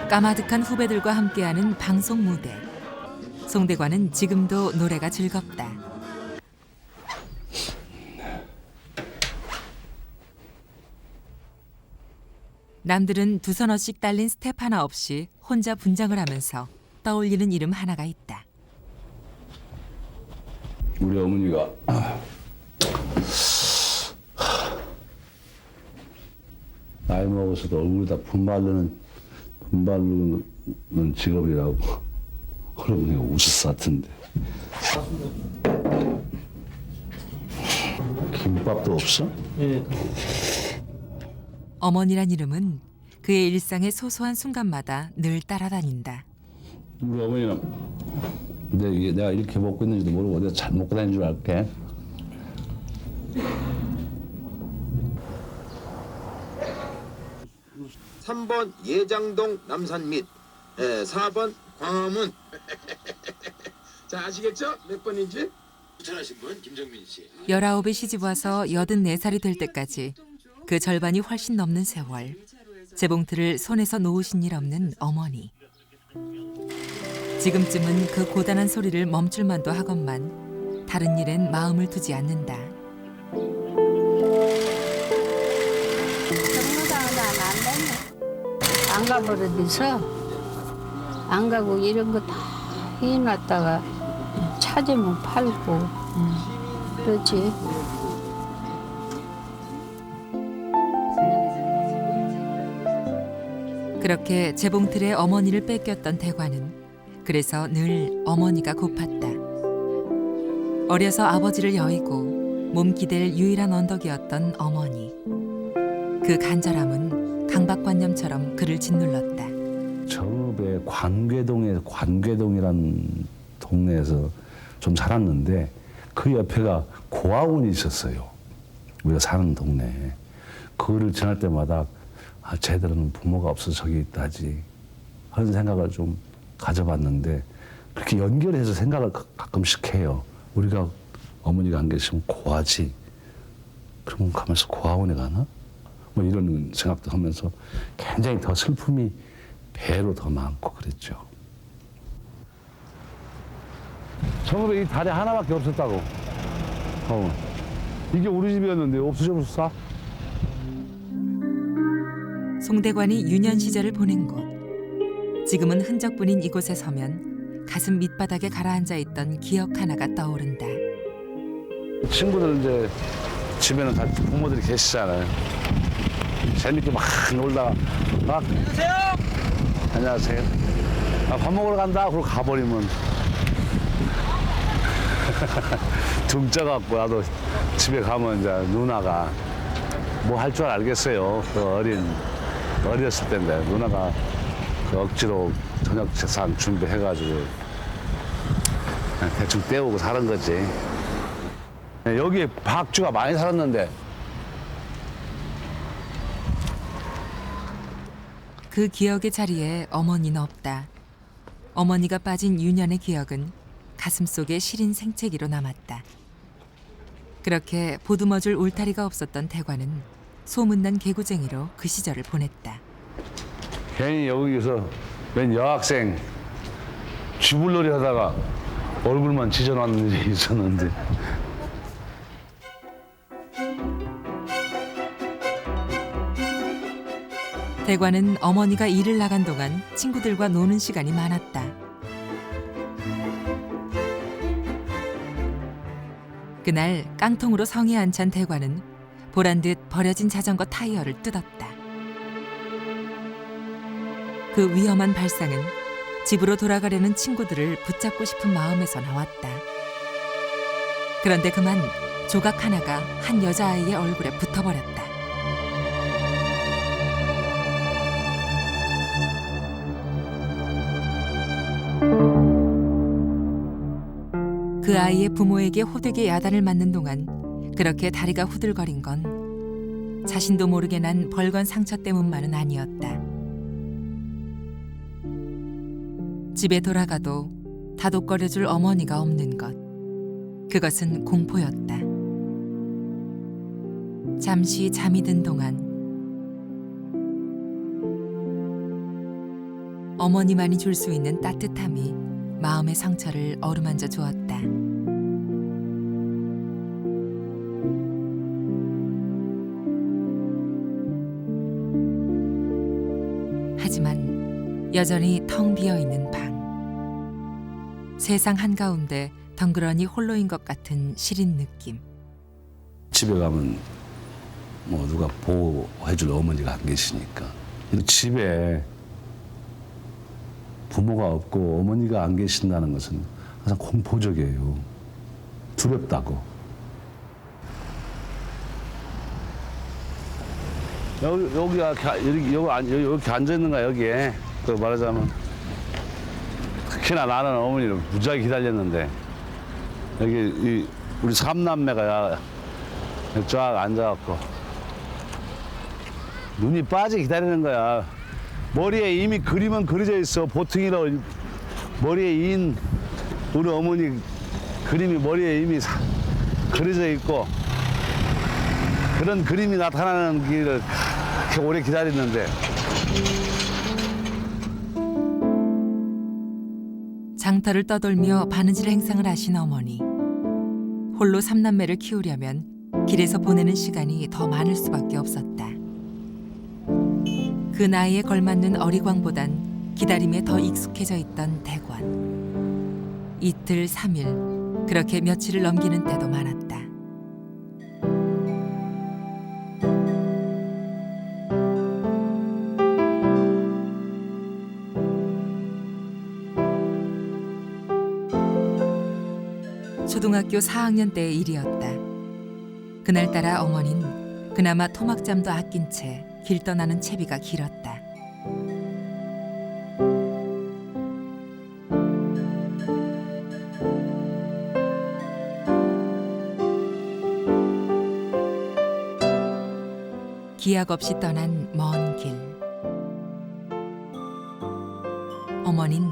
까마득한 후배들과 함께하는 방송 무대. 송대관은 지금도 노래가 즐겁다. 남들은 두 서너씩 딸린 스텝 하나 없이 혼자 분장을 하면서 떠올리는 이름 하나가 있다. 우리 어머니가 나이 먹어서도 얼굴 다 분바르는 직업이라고 어머니가 웃었을 같은데. 김밥도 없어? 예. 어머니란 이름은 그의 일상의 소소한 순간마다 늘 따라다닌다. 우리 어머니는 내가 이렇게 먹고 있는지도 모르고 내가 잘 먹고 다니는 줄 알게. 삼 번 예장동 남산밑, 4번 광화문. 자, 아시겠죠? 몇 번인지? 추천하신 분 김정민 씨. 19에 시집 와서 84살이 될 때까지 그 절반이 훨씬 넘는 세월. 재봉틀을 손에서 놓으신 일 없는 어머니. 지금쯤은 그 고단한 소리를 멈출 만도 하건만 다른 일엔 마음을 두지 않는다. 경로당은 안 되네. 안 가버려서 안 가고 이런 거 다 해놨다가 찾으면 팔고 그렇지. 그렇게 재봉틀에 어머니를 뺏겼던 대관은 그래서 늘 어머니가 고팠다. 어려서 아버지를 여의고 몸 기댈 유일한 언덕이었던 어머니. 그 간절함은 강박관념처럼 그를 짓눌렀다. 정읍의 관괴동이라는 동네에서 좀 살았는데 그 옆에가 고아원이 있었어요. 우리가 사는 동네에. 그거를 지날 때마다 쟤들은 부모가 없어서 저기 있다지 그런 생각을 좀 가져봤는데 그렇게 연결해서 생각을 가끔씩 해요. 우리가 어머니가 안 계시면 고아지. 그러면 가면서 고아원에 가나? 뭐 이런 생각도 하면서 굉장히 더 슬픔이 배로 더 많고 그랬죠. 정읍에 이 다리 하나밖에 없었다고. 이게 우리 집이었는데 없어졌어? 송대관이 유년 시절을 보낸 곳. 지금은 흔적뿐인 이곳에 서면 가슴 밑바닥에 가라앉아 있던 기억 하나가 떠오른다. 친구들 이제 집에는 다 부모들이 계시잖아요. 재밌게 막 놀다가 안녕하세요. 안녕하세요. 밥 먹으러 간다. 그러고 가버리면 둥 쪄갖고 나도 집에 가면 이제 누나가 뭐 할 줄 알겠어요. 그 어렸을 때인데 누나가 그 억지로 저녁 식사 준비해가지고 그냥 대충 때우고 사는 거지. 여기에 박쥐가 많이 살았는데 그 기억의 자리에 어머니는 없다. 어머니가 빠진 유년의 기억은 가슴속에 시린 생채기로 남았다. 그렇게 보듬어줄 울타리가 없었던 대관은 소문난 개구쟁이로 그 시절을 보냈다. 괜히 여기서 웬 여학생 쥐불놀이 하다가 얼굴만 찢어놨는 일이 있었는데. 대관은 어머니가 일을 나간 동안 친구들과 노는 시간이 많았다. 그날 깡통으로 성에 안 찬 대관은 보란듯 버려진 자전거 타이어를 뜯었다. 그 위험한 발상은 집으로 돌아가려는 친구들을 붙잡고 싶은 마음에서 나왔다. 그런데 그만 조각 하나가 한 여자아이의 얼굴에 붙어버렸다. 그 아이의 부모에게 호되게 야단을 맞는 동안 그렇게 다리가 후들거린 건 자신도 모르게 난 벌건 상처 때문만은 아니었다. 집에 돌아가도 다독거려줄 어머니가 없는 것. 그것은 공포였다. 잠시 잠이 든 동안 어머니만이 줄 수 있는 따뜻함이 마음의 상처를 어루만져 주었다. 하지만 여전히 텅 비어 있는 방. 세상 한가운데 덩그러니 홀로인 것 같은 시린 느낌. 집에 가면 뭐 누가 보호해줄 어머니가 안 계시니까 집에 부모가 없고 어머니가 안 계신다는 것은 항상 공포적이에요. 두렵다고. 여기 이렇게 앉아 있는 거야 여기에. 그 말하자면 특히나 나는 어머니를 무지하게 기다렸는데 여기 우리 삼남매가 쫙 앉아갖고 눈이 빠지게 기다리는 거야. 머리에 이미 그림은 그려져 있어. 보통이로 머리에 인 우리 어머니 그림이 머리에 이미 그려져 있고 그런 그림이 나타나는 길을 그렇게 오래 기다렸는데 장터를 떠돌며 바느질 행상을 하신 어머니. 홀로 삼남매를 키우려면 길에서 보내는 시간이 더 많을 수밖에 없었다. 그 나이에 걸맞는 어리광보단 기다림에 더 익숙해져 있던 대관. 이틀, 3일 그렇게 며칠을 넘기는 때도 많았다. 초등학교 4학년 때의 일이었다. 그날따라 어머니는 그나마 토막잠도 아낀 채 길 떠나는 채비가 길었다. 기약 없이 떠난 먼 길. 어머닌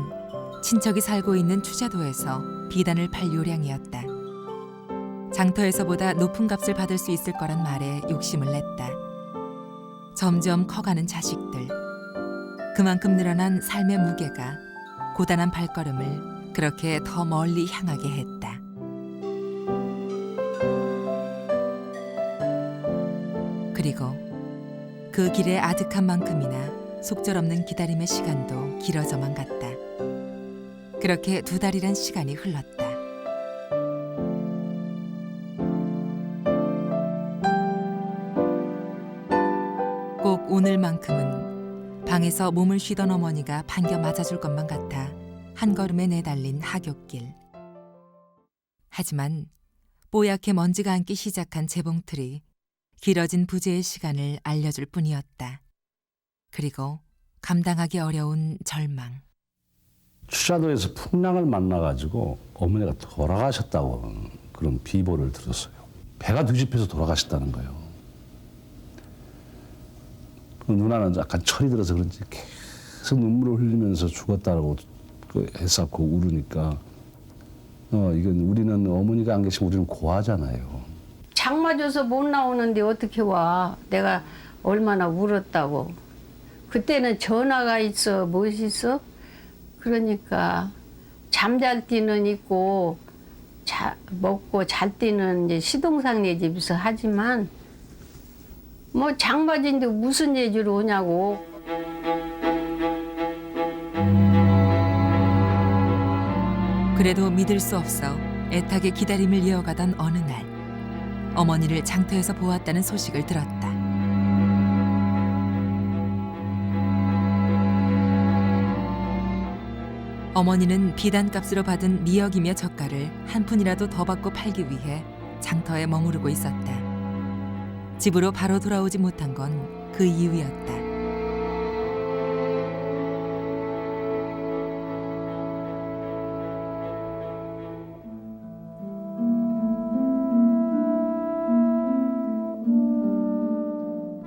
친척이 살고 있는 추자도에서 비단을 팔 요량이었다. 장터에서보다 높은 값을 받을 수 있을 거란 말에 욕심을 냈다. 점점 커가는 자식들. 그만큼 늘어난 삶의 무게가 고단한 발걸음을 그렇게 더 멀리 향하게 했다. 그리고 그 길의 아득한 만큼이나 속절없는 기다림의 시간도 길어져만 갔다. 그렇게 2달이란 시간이 흘렀다. 꼭 오늘만큼은 방에서 몸을 쉬던 어머니가 반겨 맞아줄 것만 같아 한 걸음에 내달린 하굣길. 하지만 뽀얗게 먼지가 앉기 시작한 재봉틀이 길어진 부재의 시간을 알려줄 뿐이었다. 그리고 감당하기 어려운 절망. 추자도에서 풍랑을 만나가지고 어머니가 돌아가셨다고 그런 비보를 들었어요. 배가 뒤집혀서 돌아가셨다는 거예요. 그 누나는 약간 철이 들어서 그런지 계속 눈물을 흘리면서 죽었다고 했었고 울으니까 이건 우리는 어머니가 안 계시면 우리는 고하잖아요. 장 맞아서 못 나오는데 어떻게 와. 내가 얼마나 울었다고. 그때는 전화가 있어 무엇이 있어? 그러니까 잠잘 때는 있고 먹고 잘 때는 이제 시동상네 집에서 하지만 뭐 장맞은데 무슨 예주로 오냐고. 그래도 믿을 수 없어 애타게 기다림을 이어가던 어느 날 어머니를 장터에서 보았다는 소식을 들었다. 어머니는 비단값으로 받은 미역이며 젓갈을 한 푼이라도 더 받고 팔기 위해 장터에 머무르고 있었다. 집으로 바로 돌아오지 못한 건 그 이유였다.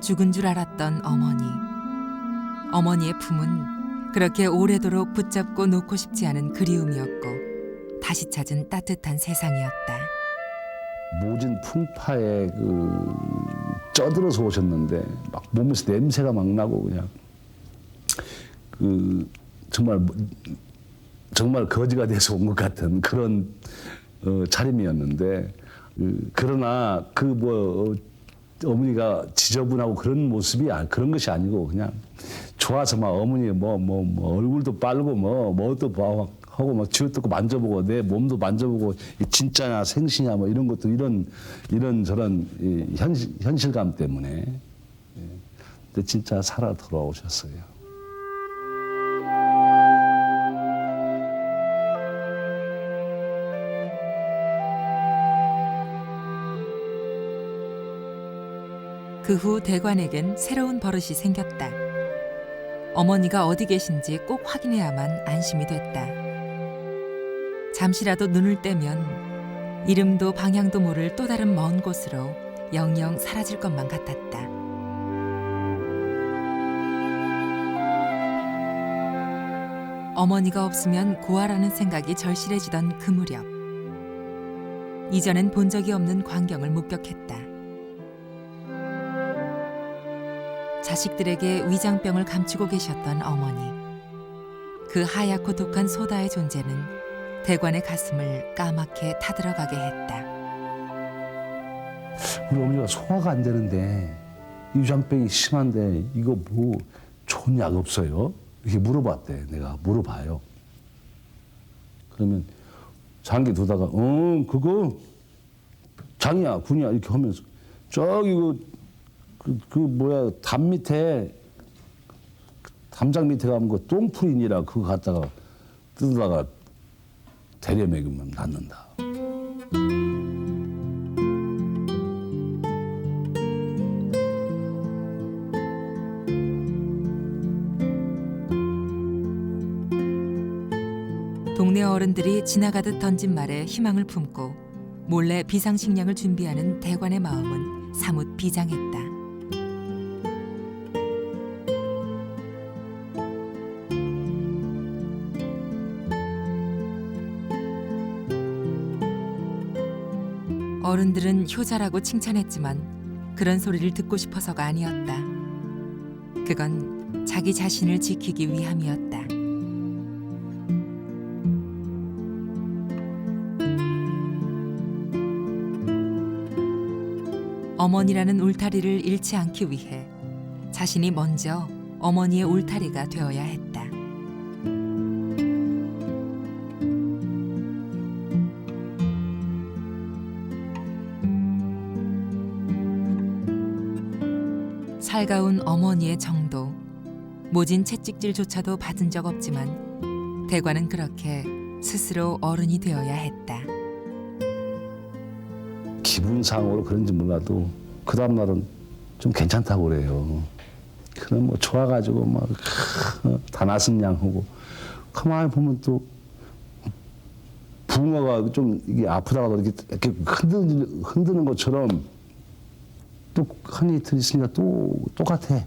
죽은 줄 알았던 어머니. 어머니의 품은 그렇게 오래도록 붙잡고 놓고 싶지 않은 그리움이었고 다시 찾은 따뜻한 세상이었다. 모진 풍파에 쪄들어서 오셨는데 막 몸에서 냄새가 막 나고 그냥 정말 거지가 돼서 온 것 같은 그런 차림이었는데 그러나 어머니가 지저분하고 그런 모습이 그런 것이 아니고 그냥 좋아서 막 어머니 뭐 얼굴도 빨고 뭐도 하고 막 쥐어뜯고 만져보고 내 몸도 만져보고 진짜냐 생시냐 뭐 이런 것도 이런 저런 현실감 때문에 근데 진짜 살아 돌아오셨어요. 그 후 대관에겐 새로운 버릇이 생겼다. 어머니가 어디 계신지 꼭 확인해야만 안심이 됐다. 잠시라도 눈을 떼면 이름도 방향도 모를 또 다른 먼 곳으로 영영 사라질 것만 같았다. 어머니가 없으면 고아라는 생각이 절실해지던 그 무렵, 이전엔 본 적이 없는 광경을 목격했다. 자식들에게 위장병을 감추고 계셨던 어머니. 그 하얗고 독한 소다의 존재는 대관의 가슴을 까맣게 타들어가게 했다. 우리 어머니가 소화가 안 되는데 위장병이 심한데 이거 뭐 좋은 약 없어요? 이렇게 물어봤대. 내가 물어봐요. 그러면 장기 두다가 그거 장이야 군이야 이렇게 하면서 저기 담 밑에 담장 밑에 가면 그 똥풀이니라 그거 갖다가 뜯다가 대려 먹이면 낫는다. 동네 어른들이 지나가듯 던진 말에 희망을 품고 몰래 비상식량을 준비하는 대관의 마음은 사뭇 비장했다. 어른들은 효자라고 칭찬했지만 그런 소리를 듣고 싶어서가 아니었다. 그건 자기 자신을 지키기 위함이었다. 어머니라는 울타리를 잃지 않기 위해 자신이 먼저 어머니의 울타리가 되어야 했다. 살가운 어머니의 정도, 모진 채찍질조차도 받은 적 없지만 대관은 그렇게 스스로 어른이 되어야 했다. 기분상으로 그런지 몰라도 그 다음 날은 좀 괜찮다고 그래요. 그럼 뭐 좋아가지고 막 다 나슴냥하고 가만히 보면 또 붕어가 좀 이게 아프다가도 이렇게 흔드는 것처럼 또 한 이틀 있으니까 또 똑같아.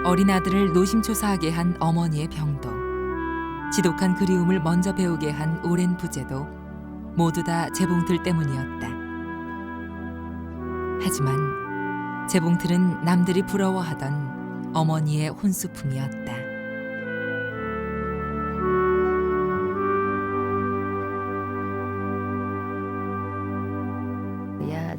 어린 아들을 노심초사하게 한 어머니의 병도, 지독한 그리움을 먼저 배우게 한 오랜 부재도 모두 다 재봉틀 때문이었다. 하지만 재봉틀은 남들이 부러워하던 어머니의 혼수품이었다. 야,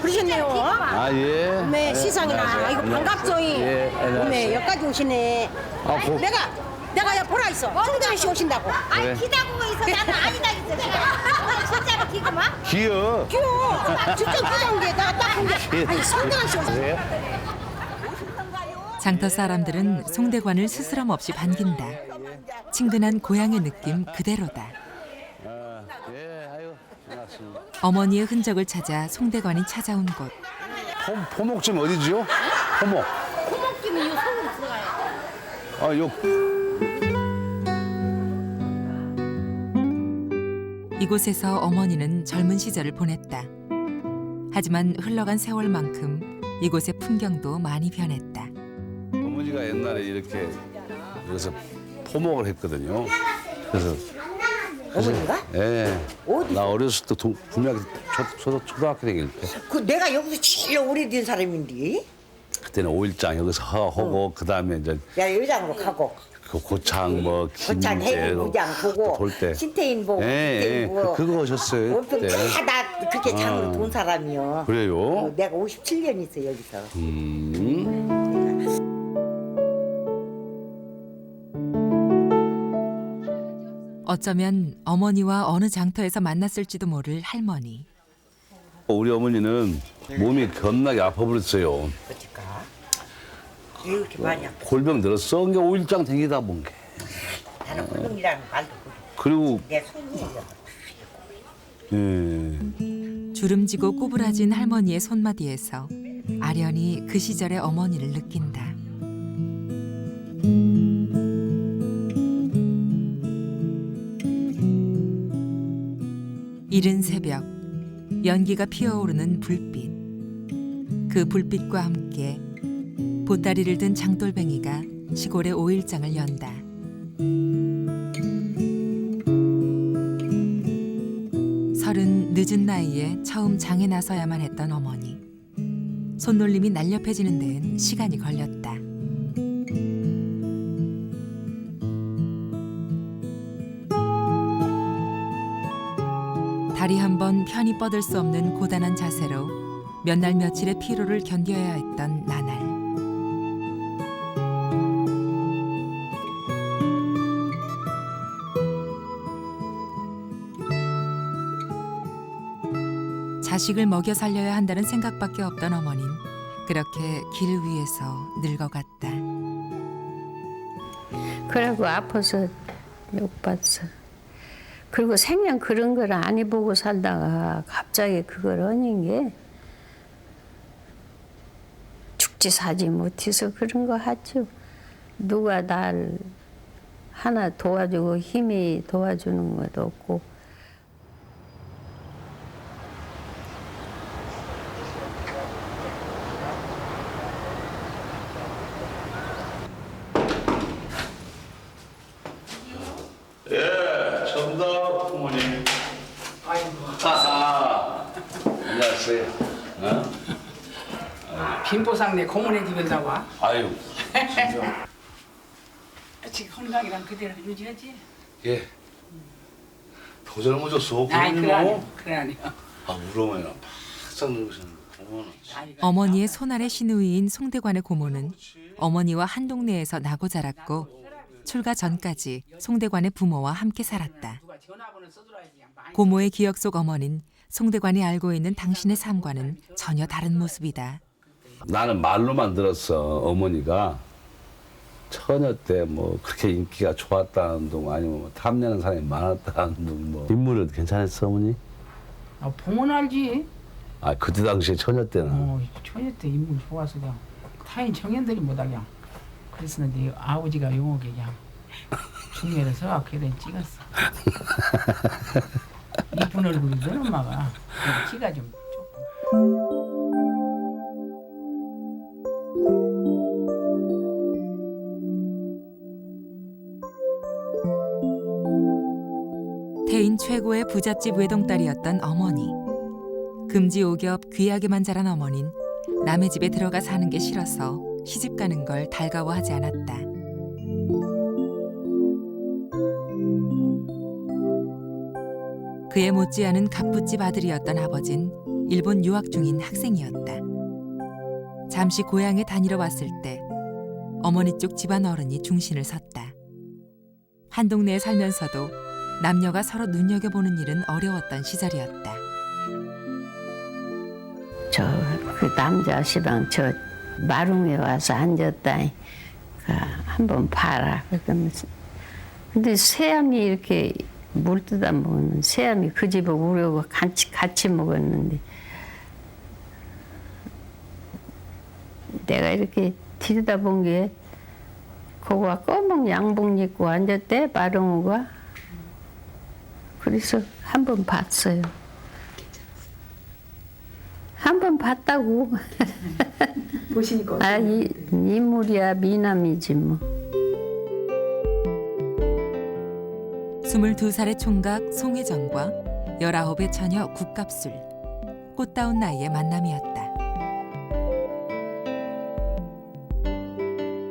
그러셨네요. 아 예. 네, 시상이나 아이고 반갑소이. 예, 안녕하세요. 네, 여기까지 오시네. 아, 아이고, 뭐. 내가 보라 있어. 충전이 씨 오신다고. 그래. 아니 기다고 있어 나는 아니다 했어 내가 진짜로 기구만 귀여. 귀여워. 진짜 귀여운 게 내가 딱 본 게. 아니, 성대한 씨 오신다. 그래요? 장터 사람들은 송대관을 스스럼 없이 반긴다. 친근한 고향의 느낌 그대로다. 아, 예, 아유, 반갑습니다. 어머니의 흔적을 찾아 송대관이 찾아온 곳. 포목집 어디지요? 포목. 고목김이 요 속으로 들어가요 아, 요 이곳에서 어머니는 젊은 시절을 보냈다. 하지만 흘러간 세월만큼 이곳의 풍경도 많이 변했다. 어머니가 옛날에 이렇게 여기서 포목을 했거든요. 그래서 어머니가? 예. 어디? 나 어렸을 때 분명히 초등학교 다닐 때 그 내가 여기서 제일 오래된 사람인데. 그때는 5일장 여기서 하고 그다음에 이제 내가 여장으로 가고 그 고창 뭐 고창 김제 해군구장 보고 돌 때. 신태인 보고 예, 예. 보고 그거 오셨어요. 엄청 그때. 다나 그렇게 장으로 돈 사람이요. 그래요? 내가 57년 있어 여기서. 어쩌면 어머니와 어느 장터에서 만났을지도 모를 할머니. 우리 어머니는 몸이 겁나게 아파버렸어요. 그러니까 이렇게 많이 아파. 골병 들었어. 이게 5일장 댕기다 본 게. 나는 꿀렁이라는 말도 모르고 그리고 내 손이에요. 예. 주름지고 꼬부라진 할머니의 손마디에서 아련히 그 시절의 어머니를 느낀다. 이른 새벽, 연기가 피어오르는 불빛. 그 불빛과 함께 보따리를 든 장돌뱅이가 시골의 5일장을 연다. 서른 늦은 나이에 처음 장에 나서야만 했던 어머니. 손놀림이 날렵해지는 데엔 시간이 걸렸다. 다리 한 번 편히 뻗을 수 없는 고단한 자세로 몇 날 며칠의 피로를 견뎌야 했던 나날. 자식을 먹여 살려야 한다는 생각밖에 없던 어머닌 그렇게 길 위에서 늙어갔다. 그러고 아파서 못 봤어. 그리고 생년 그런 걸 안 해보고 살다가 갑자기 그걸 하는 게 죽지 사지 못해서 그런 거 하죠. 누가 날 하나 도와주고 힘이 도와주는 것도 없고. 예, 전다 부모님. 아이고. 안녕하세요. 어? 김보상네 고문의 집에 나와. 아유, 지금 건강이랑 그대로 유지하지. 예. 더 젊어졌어. 아이 부모님. 그래 아니요. 그래 아니요. 아, 우리 어머니는 바싹 늙으셨는데. 어머나. 어머니의 손아래 시누이인 송대관의 고모는 어머니와 한 동네에서 나고 자랐고 출가 전까지 송대관의 부모와 함께 살았다. 누가 전화번호 써줘야지. 많이 고모의 기억 속 어머닌 송대관이 알고 있는 당신의 삶과는 전혀 다른 모습이다. 나는 말로만 들었어. 어머니가 처녀 때 뭐 그렇게 인기가 좋았다는 둥 아니면 뭐 탐내는 사람이 많았다는 둥 뭐. 인물은 괜찮았어 어머니? 보면 알지. 아 그때 당시에 처녀 때는. 초녀 때 인물 좋아서 그냥 타인 청년들이 못하게 그래서 네 아버지가 용하게 그냥 중매를 서가 걔를 찍었어. 이쁜 얼굴이 넌 엄마가 키가 좀 조금. 태인 최고의 부잣집 외동딸이었던 어머니. 금지오겹 귀하게만 자란 어머닌 남의 집에 들어가 사는 게 싫어서 시집 가는 걸 달가워하지 않았다. 그에 못지않은 갑부집 아들이었던 아버진 일본 유학 중인 학생이었다. 잠시 고향에 다니러 왔을 때 어머니 쪽 집안 어른이 중신을 섰다. 한 동네에 살면서도 남녀가 서로 눈여겨보는 일은 어려웠던 시절이었다. 저 그 남자 시방 저 마룽에 와서 앉았다. 한번 봐라. 그러면서 근데 새암이 이렇게 물 뜨다 먹는 새암이 그 집에 우려고 같이 먹었는데 내가 이렇게 들여다본 게 그거가 검은 양복 입고 앉았대 마룽우가. 그래서 한 번 봤어요. 한 번 봤다고. 보시니까 아, 인물이야 미남이지 뭐. 22살의 총각 송혜정과 19의 처녀 국갑술. 꽃다운 나이의 만남이었다.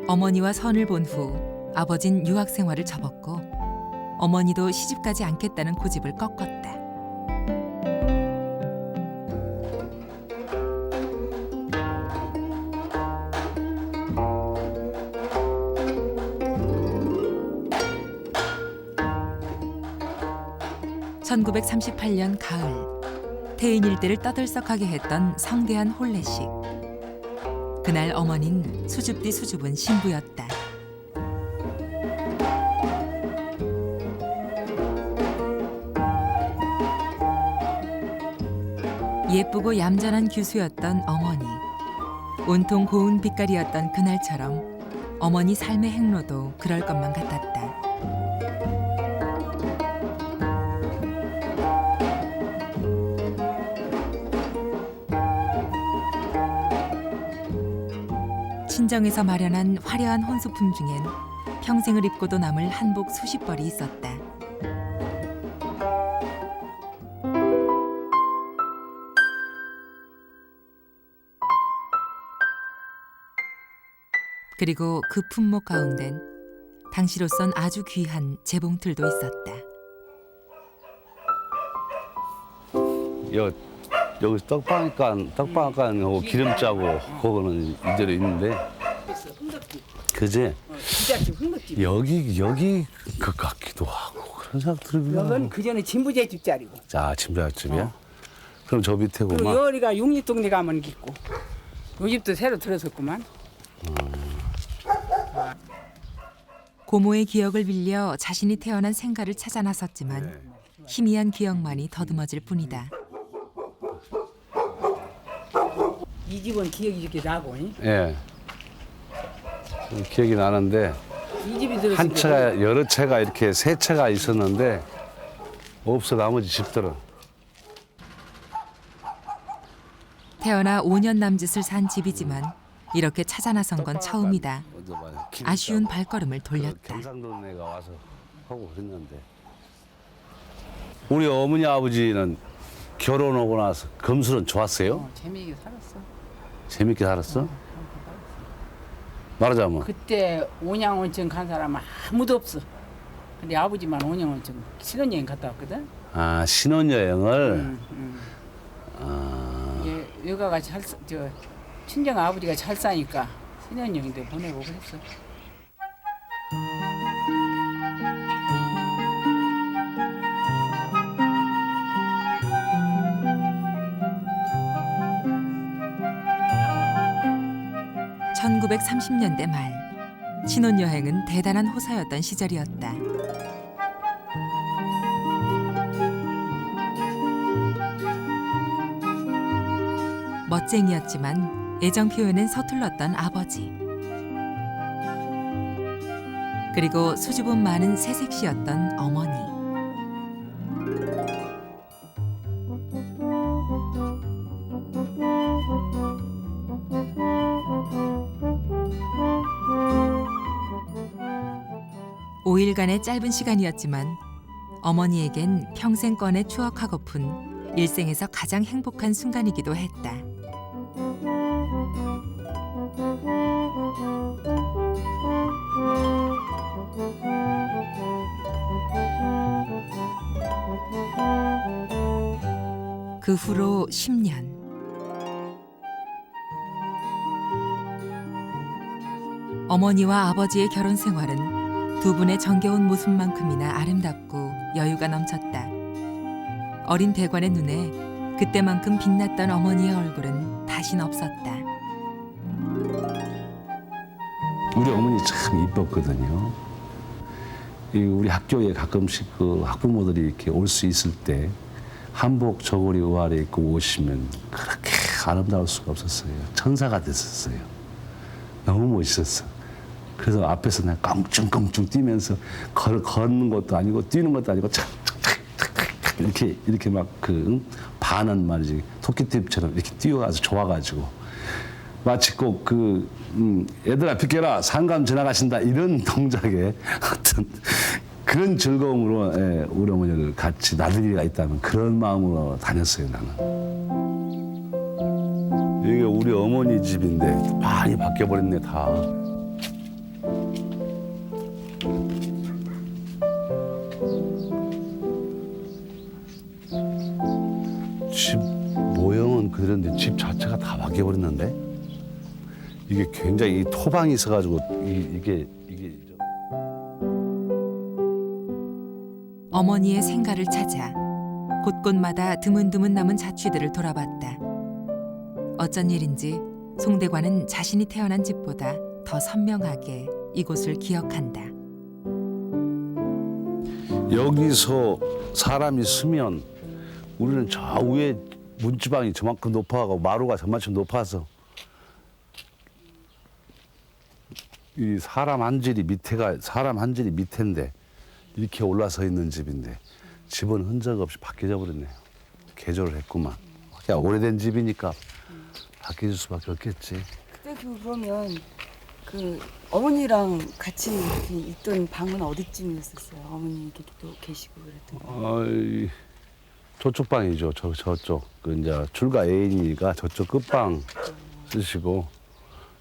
어머니와 선을 본 후 아버진 유학 생활을 접었고 어머니도 시집가지 않겠다는 고집을 꺾었다. (1938년) 가을 태인 일대를 떠들썩하게 했던 성대한 혼례식. 그날 어머닌 수줍디 수줍은 신부였다. 예쁘고 얌전한 규수였던 어머니. 온통 고운 빛깔이었던 그날처럼 어머니 삶의 행로도 그럴 것만 같았다. 친정에서 마련한 화려한 혼수품 중엔 평생을 입고도 남을 한복 수십 벌이 있었다. 그리고 그 품목 가운데는 당시로선 아주 귀한 재봉틀도 있었다. 여기 떡방간하고 기름 짜고 그거는 이대로 있는데 그제 여기 그 같기도 하고 그런 생각 들고요. 여건 그 전에 진부제 집자리고. 자 짐작집이야. 그럼 저 그리고 밑에고만. 여기가 육립동네 가면 있고. 요 집도 새로 들어섰구만. 고모의 기억을 빌려 자신이 태어난 생가를 찾아 나섰지만 희미한 기억만이 더듬어질 뿐이다. 이 집은 기억이 이렇게 나고. 예. 기억이 나는데 이 집이 들어서 한 채가 여러 채가 이렇게 세 채가 있었는데 없어 나머지 집들은. 태어나 5년 남짓을 산 집이지만 이렇게 찾아 나선 건 처음이다. 아쉬운 발걸음을 돌렸다. 경상도 내가 와서 하고 그랬는데 우리 어머니 아버지는 결혼하고 나서 금술은 좋았어요? 재미있게 살았어. 재밌게 살았어? 말하자면 그때 온양온천 간 사람은 아무도 없어. 근데 아버지만 온양온천 신혼여행 갔다 왔거든. 아 신혼여행을 이제 여가가 친정 아버지가 잘 사니까 신혼여행도 보내고 그랬어. (1930년대) 말 신혼여행은 대단한 호사였던 시절이었다. 멋쟁이였지만 애정 표현엔 서툴렀던 아버지. 그리고 수줍음 많은 새색시였던 어머니. (5일간의) 짧은 시간이었지만 어머니에겐 평생 꺼내 추억하고픈 일생에서 가장 행복한 순간이기도 했다. 그 후로 10년. 어머니와 아버지의 결혼 생활은 두 분의 정겨운 모습만큼이나 아름답고 여유가 넘쳤다. 어린 대관의 눈에 그때만큼 빛났던 어머니의 얼굴은 다신 없었다. 우리 어머니 참 이뻤거든요. 우리 학교에 가끔씩 그 학부모들이 이렇게 올 수 있을 때 한복 저고리 의아래 입고 오시면 그렇게 아름다울 수가 없었어요. 천사가 됐었어요. 너무 멋있었어. 그래서 앞에서 내가 껑충껑충 뛰면서 걷는 것도 아니고 뛰는 것도 아니고 착착착 이렇게 막 반은 말이지 토끼띠처럼 이렇게 뛰어가서 좋아가지고 마치 꼭 애들아 비켜라 상감 지나가신다 이런 동작에 어떤 그런 즐거움으로 예, 우리 어머니를 같이 나들이가 있다는 그런 마음으로 다녔어요 나는. 이게 우리 어머니 집인데 많이 바뀌어 버렸네 다. 집 모형은 그대로인데 집 자체가 다 바뀌어 버렸는데 이게 굉장히 이 토방이 있어가지고 이게 어머니의 생가를 찾아 곳곳마다 드문드문 남은 자취들을 돌아봤다. 어쩐 일인지 송대관은 자신이 태어난 집보다 더 선명하게 이곳을 기억한다. 여기서 사람이 쓰면 우리는 저 위에 문지방이 저만큼 높아가고 마루가 저만큼 높아서 이 사람 한 줄이 밑인데 이렇게 올라서 있는 집인데 집은 흔적 없이 바뀌어 버렸네요. 개조를 했구만. 그냥 오래된 집이니까 바뀔 수밖에 없겠지. 그때 그러면 어머니랑 같이 이렇게 있던 방은 어디쯤이었었어요? 어머니 또 계시고 그랬던 거. 저쪽 방이죠. 저쪽 이제 출가 애인이가 저쪽 끝방 쓰시고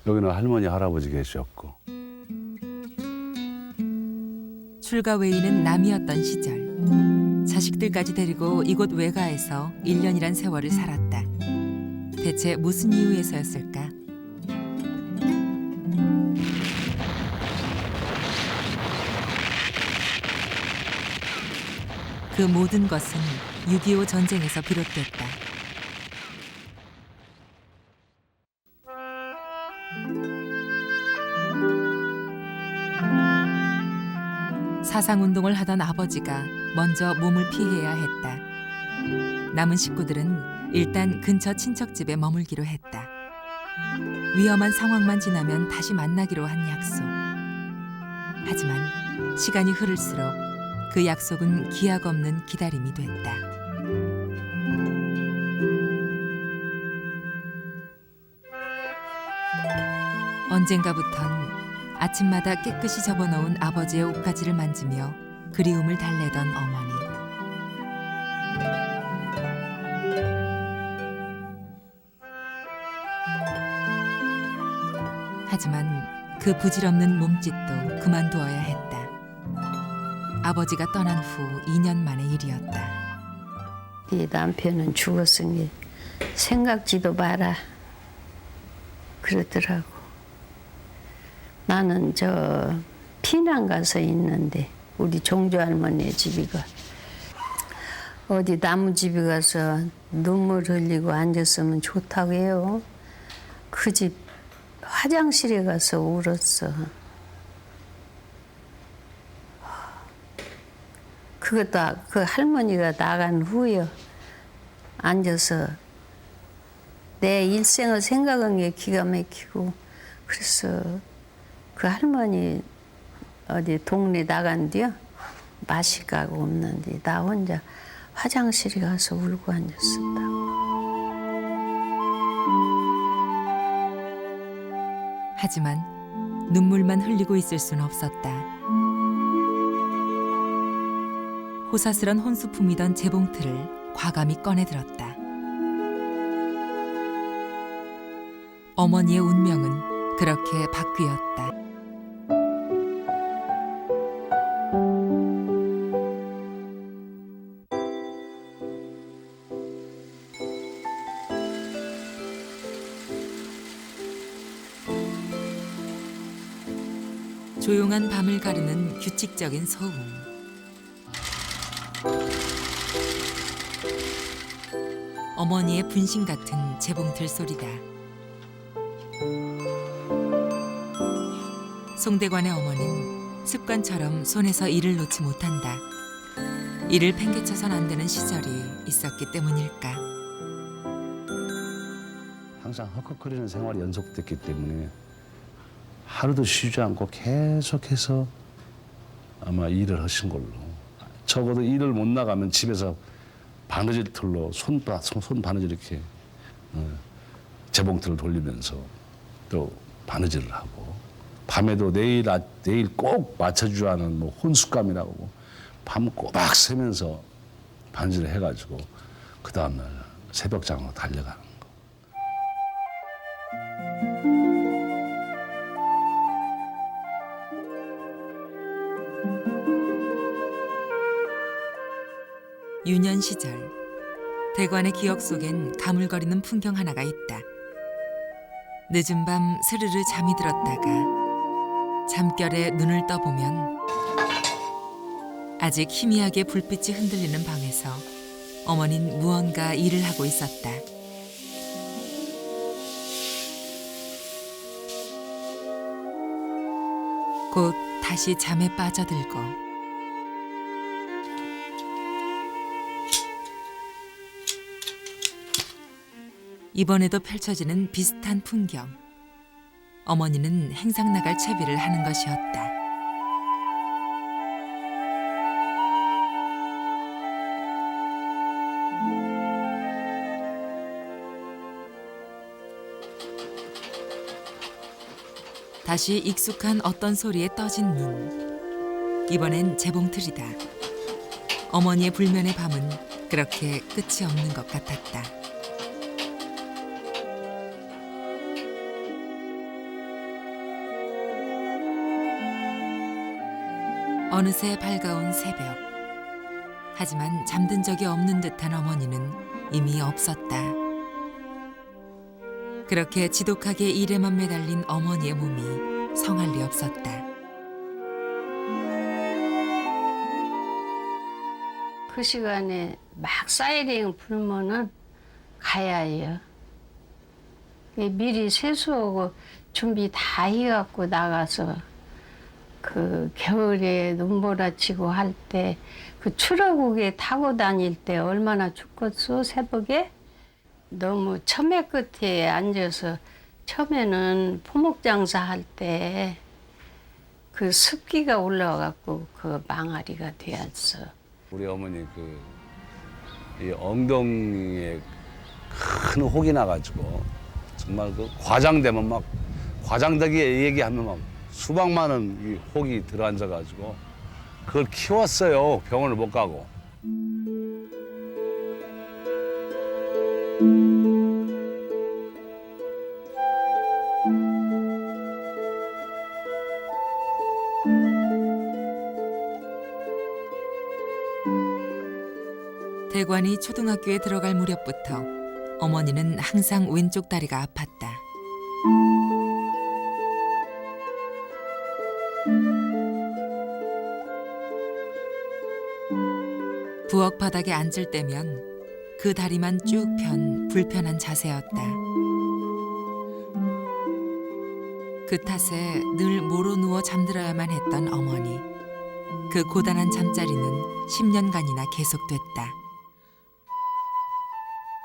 여기는 할머니 할아버지 계셨고. 출가 외인은 남이었던 시절 자식들까지 데리고 이곳 외가에서 1년이란 세월을 살았다. 대체 무슨 이유에서였을까? 그 모든 것은 6.25 전쟁에서 비롯됐다. 사상운동을 하던 아버지가 먼저 몸을 피해야 했다. 남은 식구들은 일단 근처 친척집에 머물기로 했다. 위험한 상황만 지나면 다시 만나기로 한 약속. 하지만 시간이 흐를수록 그 약속은 기약 없는 기다림이 됐다. 언젠가부턴 아침마다 깨끗이 접어놓은 아버지의 옷가지를 만지며 그리움을 달래던 어머니. 하지만 그 부질없는 몸짓도 그만두어야 했다. 아버지가 떠난 후 2년 만의 일이었다. 네 남편은 죽었으니 생각지도 마라 그러더라고. 나는 저 피난 가서 있는데 우리 종조 할머니의 집이가 어디 나무집에 가서 눈물 흘리고 앉았으면 좋다고 해요. 그 집 화장실에 가서 울었어. 그것도 그 할머니가 나간 후에 앉아서 내 일생을 생각한 게 기가 막히고 그래서 그 할머니 어디 동네 나간 뒤에 마실 가가 없는데 나 혼자 화장실에 가서 울고 앉았었다고. 하지만 눈물만 흘리고 있을 순 없었다. 호사스런 혼수품이던 재봉틀을 과감히 꺼내들었다. 어머니의 운명은 그렇게 바뀌었다. 조용한 밤을 가르는 규칙적인 소음. 어머니의 분신 같은 재봉틀 소리다. 송대관의 어머니는 습관처럼 손에서 일을 놓지 못한다. 일을 팽개쳐선 안 되는 시절이 있었기 때문일까. 항상 헉헉거리는 생활이 연속됐기 때문에 하루도 쉬지 않고 계속해서 아마 일을 하신 걸로. 적어도 일을 못 나가면 집에서 바느질 틀로 손 바느질 이렇게 재봉틀을 돌리면서 또 바느질을 하고 밤에도 내일 꼭 맞춰주라는 뭐 혼숙감이라고 밤 꼬박 새면서 바느질을 해가지고 그 다음날 새벽장으로 달려가는 거. 유년 시절 대관의 기억 속엔 가물거리는 풍경 하나가 있다. 늦은 밤 스르르 잠이 들었다가 잠결에 눈을 떠보면 아직 희미하게 불빛이 흔들리는 방에서 어머니는 무언가 일을 하고 있었다. 곧 다시 잠에 빠져들고 이번에도 펼쳐지는 비슷한 풍경. 어머니는 행상 나갈 채비를 하는 것이었다. 다시 익숙한 어떤 소리에 떠진 눈. 이번엔 재봉틀이다. 어머니의 불면의 밤은 그렇게 끝이 없는 것 같았다. 어느새 밝아온 새벽. 하지만 잠든 적이 없는 듯한 어머니는 이미 없었다. 그렇게 지독하게 일에만 매달린 어머니의 몸이 성할 리 없었다. 그 시간에 막 사이렌 불면은 가야 해요. 미리 세수하고 준비 다 해갖고 나가서 그 겨울에 눈보라치고 할 때 그 추러국에 타고 다닐 때 얼마나 춥겠어 새벽에. 너무 처매 끝에 앉아서 처음에는 포목장사 할 때 그 습기가 올라와갖고 그 망아리가 되었어. 우리 어머니 이 엉덩이에 큰 혹이 나가지고 정말 그 과장되면 막 과장되게 얘기하면 막 수박 많은 이 혹이 들어앉아가지고 그걸 키웠어요. 병원을 못 가고. 대관이 초등학교에 들어갈 무렵부터 어머니는 항상 왼쪽 다리가 아팠다. 부엌 바닥에 앉을 때면 그 다리만 쭉 편 불편한 자세였다. 그 탓에 늘 모로 누워 잠들어야만 했던 어머니. 그 고단한 잠자리는 10년간이나 계속됐다.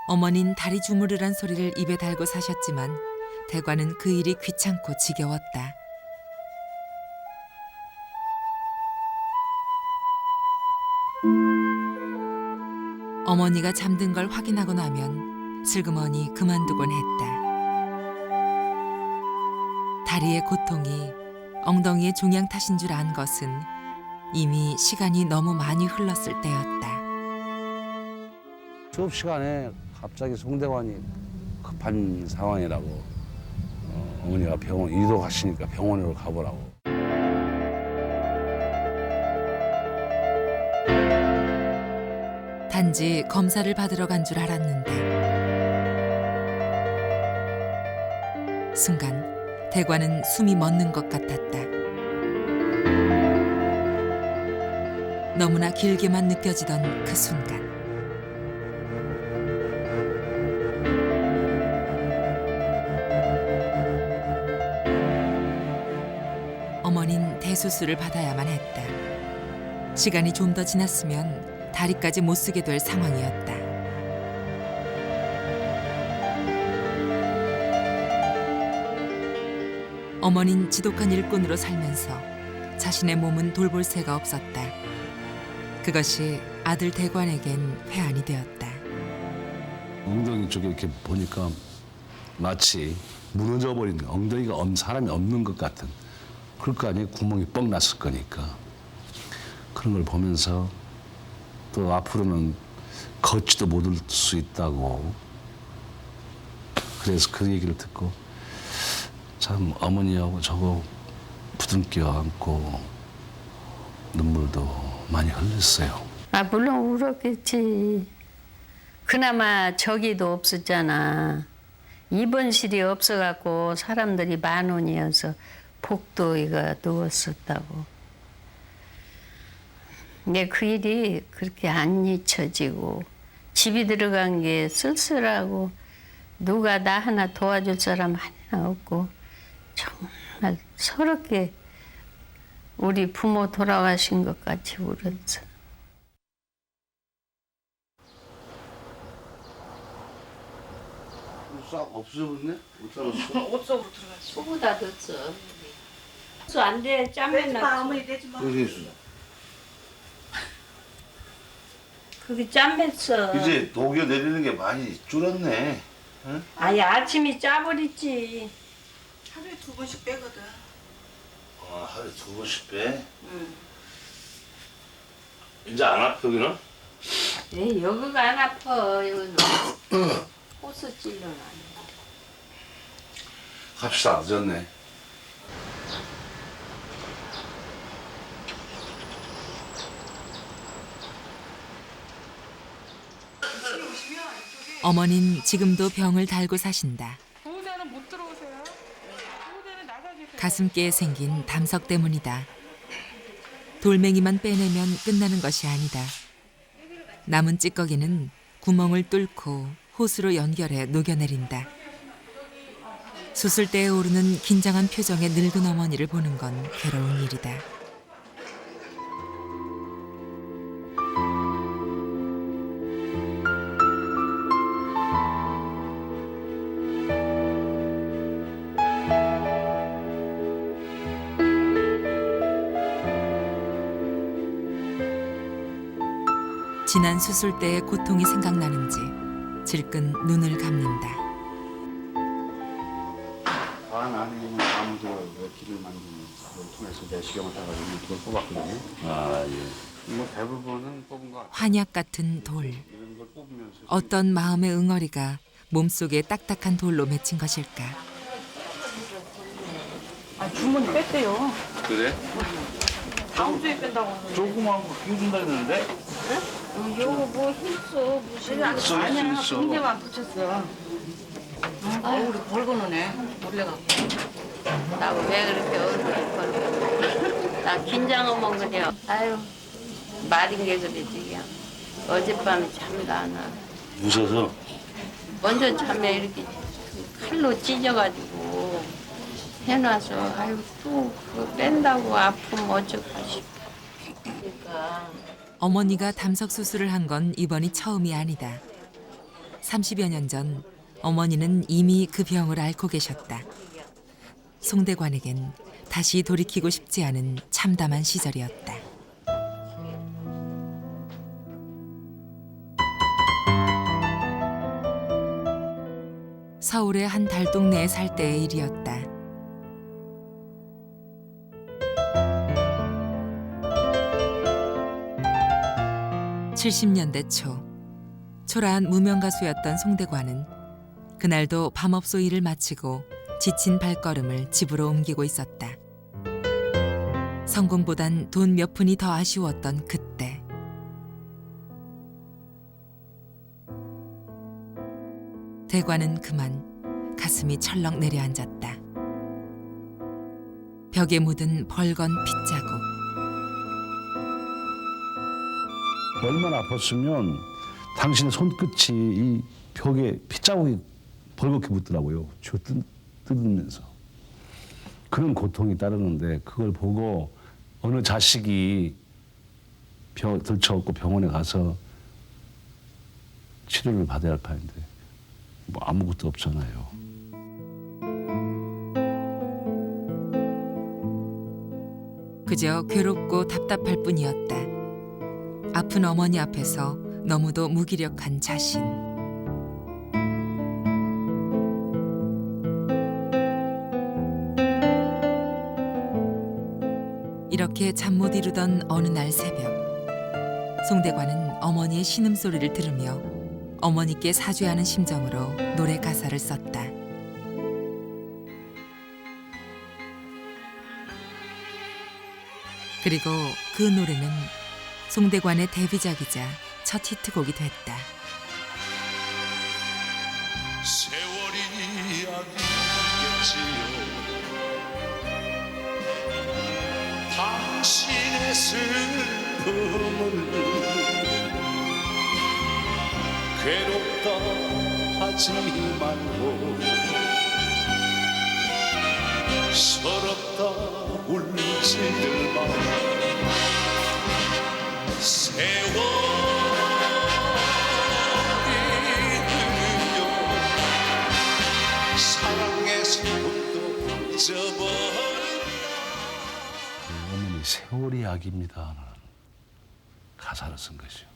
어머닌 다리 주무르란 소리를 입에 달고 사셨지만 대관은 그 일이 귀찮고 지겨웠다. 어머니가 잠든 걸 확인하고 나면 슬그머니 그만두곤 했다. 다리의 고통이 엉덩이의 종양 탓인 줄 안 것은 이미 시간이 너무 많이 흘렀을 때였다. 수업 시간에 갑자기 송대관이 급한 상황이라고 어머니가 병원 이동하시니까 병원으로 가보라고. 단지 검사를 받으러 간 줄 알았는데 순간 대관은 숨이 멎는 것 같았다. 너무나 길게만 느껴지던 그 순간 어머닌 대수술을 받아야만 했다. 시간이 좀 더 지났으면 다리까지 못 쓰게 될 상황이었다. 어머닌 지독한 일꾼으로 살면서 자신의 몸은 돌볼 새가 없었다. 그것이 아들 대관에겐 회한이 되었다. 엉덩이 쪽에 이렇게 보니까 마치 무너져 버린 엉덩이가 사람이 없는 것 같은 그럴 거 아니에요. 구멍이 뻥 났을 거니까. 그런 걸 보면서 또 앞으로는 걷지도 못할 수 있다고. 그래서 그 얘기를 듣고 참 어머니하고 저거 부둥켜 안고 눈물도 많이 흘렸어요. 아, 물론 울었겠지. 그나마 저기도 없었잖아. 입원실이 없어갖고 사람들이 만원이어서 복도에가 누웠었다고. 근데 그 일이 그렇게 안 잊혀지고 집이 들어간 게 쓸쓸하고 누가 나 하나 도와줄 사람 하나 없고 정말 서럽게 우리 부모 돌아가신 것 같이 울었어. 싹 없어졌네? 못 살았어? 소보다 뒀어. 안 돼, 짬내 나. 여기 있어. 그게 짬했어. 이제 녹여 내리는 게 많이 줄었네. 응? 아니 아침이 짜버렸지. 하루에 2번씩 빼거든. 아, 하루에 2번씩 빼? 이제 안 아파, 여기는? 에 여기가 안 아파. 여기는 호수 찔러나. 갑시다, 늦었네. 어머닌 지금도 병을 달고 사신다. 보호자는 못 들어오세요. 보호자는 나가 계세요. 가슴께에 생긴 담석 때문이다. 돌멩이만 빼내면 끝나는 것이 아니다. 남은 찌꺼기는 구멍을 뚫고 호수로 연결해 녹여내린다. 수술대에 오르는 긴장한 표정의 늙은 어머니를 보는 건 괴로운 일이다. 지난 수술 때의 고통이 생각나는지 질끈 눈을 감는다. 반 안에 있는 나무들 길을 만드는 걸 통해서 내시경을 해가지고 이걸 뽑았거든요. 아, 예. 뭐 대부분은 뽑은 거 환약 같은 돌. 이런 걸 뽑으면서 어떤 마음의 응어리가 몸속에 딱딱한 돌로 맺힌 것일까. 아, 주문 뺐대요. 그래? 다음 주에 뺀다고. 조그만 거 끼워준다 했는데? 요거 뭐 힘써 무슨 아니야, 붕대만 붙였어. 얼굴이 벌거노네. 놀래갖고. 나 왜 그렇게 얼굴이 벌고. 나 긴장을 먹으려. 아유 말인 게 그러지 그냥. 어젯밤에 잠이 안 와. 무서워서? 먼저 잠에 이렇게 칼로 찢어가지고 해놔서 아유 또 그거 뺀다고 아프면 어쩌까지. 그러니까 어머니가 담석 수술을 한 건 이번이 처음이 아니다. 30여 년 전 어머니는 이미 그 병을 앓고 계셨다. 송대관에겐 다시 돌이키고 싶지 않은 참담한 시절이었다. 서울의 한 달동네에 살 때의 일이었다. (70년대) 초 초라한 무명 가수였던 송대관은 그날도 밤업소 일을 마치고 지친 발걸음을 집으로 옮기고 있었다. 성공보단 돈 몇 푼이 더 아쉬웠던 그때 대관은 그만 가슴이 철렁 내려앉았다. 벽에 묻은 벌건 핏자국. 얼마나 아팠으면 당신의 손끝이 이 벽에 핏자국이 벌겋게 묻더라고요. 뜯으면서. 그런 고통이 따르는데 그걸 보고 어느 자식이 들쳐갖고 병원에 가서 치료를 받아야 할 판인데 뭐 아무것도 없잖아요. 그저 괴롭고 답답할 뿐이었다. 아픈 어머니 앞에서 너무도 무기력한 자신. 이렇게 잠 못 이루던 어느 날 새벽, 송대관은 어머니의 신음소리를 들으며 어머니께 사죄하는 심정으로 노래 가사를 썼다. 그리고 그 노래는 송대관의 데뷔작이자 첫 히트곡이 됐다. 세월이 아니겠지요 당신의 슬픔을 괴롭다 하지 말고 서럽다 울지들 마 세월이 흐르며 사랑의 소금도 잊어버린다. 어머니 세월이 약입니다. 가사를 쓴 것이요.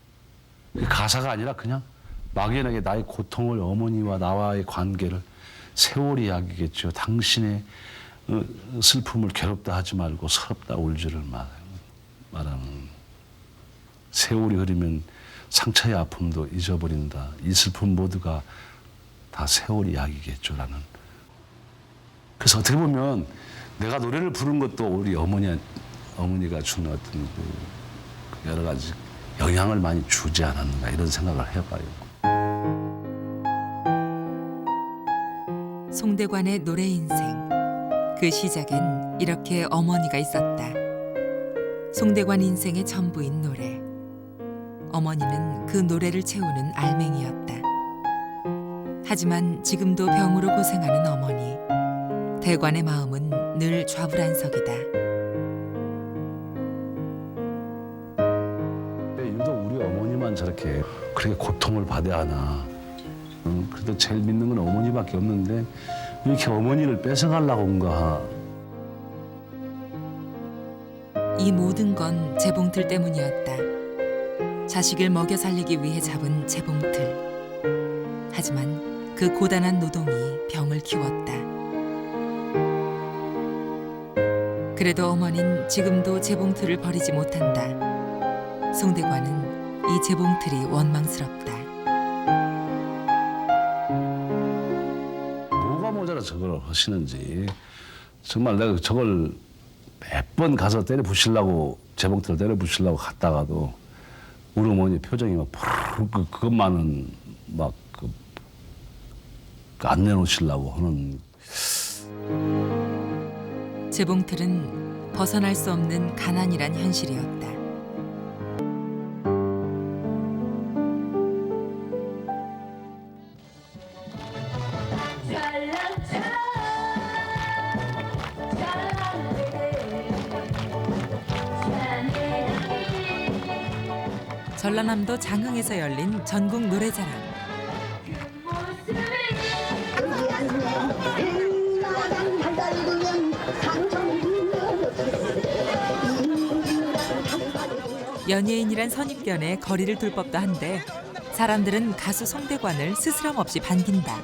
가사가 아니라 그냥 막연하게 나의 고통을 어머니와 나와의 관계를 세월이 약이겠죠. 당신의 슬픔을 괴롭다 하지 말고 서럽다 울지를 말하는 세월이 흐르면 상처의 아픔도 잊어버린다. 이 슬픔 모두가 다 세월이 약이겠죠라는. 그래서 어떻게 보면 내가 노래를 부른 것도 우리 어머니가 주는 어떤 그 여러 가지 영향을 많이 주지 않았는가 이런 생각을 해봐요. 송대관의 노래 인생. 그 시작엔 이렇게 어머니가 있었다. 송대관 인생의 전부인 노래. 어머니는 그 노래를 채우는 알맹이였다. 하지만 지금도 병으로 고생하는 어머니. 대관의 마음은 늘 좌불안석이다. 유독 우리 어머니만 저렇게 그렇게 고통을 받아야 하나. 그래도 제일 믿는 건 어머니밖에 없는데 왜 이렇게 어머니를 뺏어가려고 온가. 이 모든 건 재봉틀 때문이었다. 자식을 먹여 살리기 위해 잡은 재봉틀. 하지만 그 고단한 노동이 병을 키웠다. 그래도 어머닌 지금도 재봉틀을 버리지 못한다. 송대관은 이 재봉틀이 원망스럽다. 뭐가 모자라 저걸 하시는지. 정말 내가 저걸 몇 번 가서 때려 부시려고 재봉틀을 때려 부시려고 갔다가도 우리 어머니 표정이 막 그것만은 막 안 내놓으시려고 하는. 재봉틀은 벗어날 수 없는 가난이란 현실이었다. 전라남도 장흥에서 열린 전국 노래자랑. 연예인이란 선입견에 거리를 둘 법도 한데 사람들은 가수 송대관을 스스럼 없이 반긴다.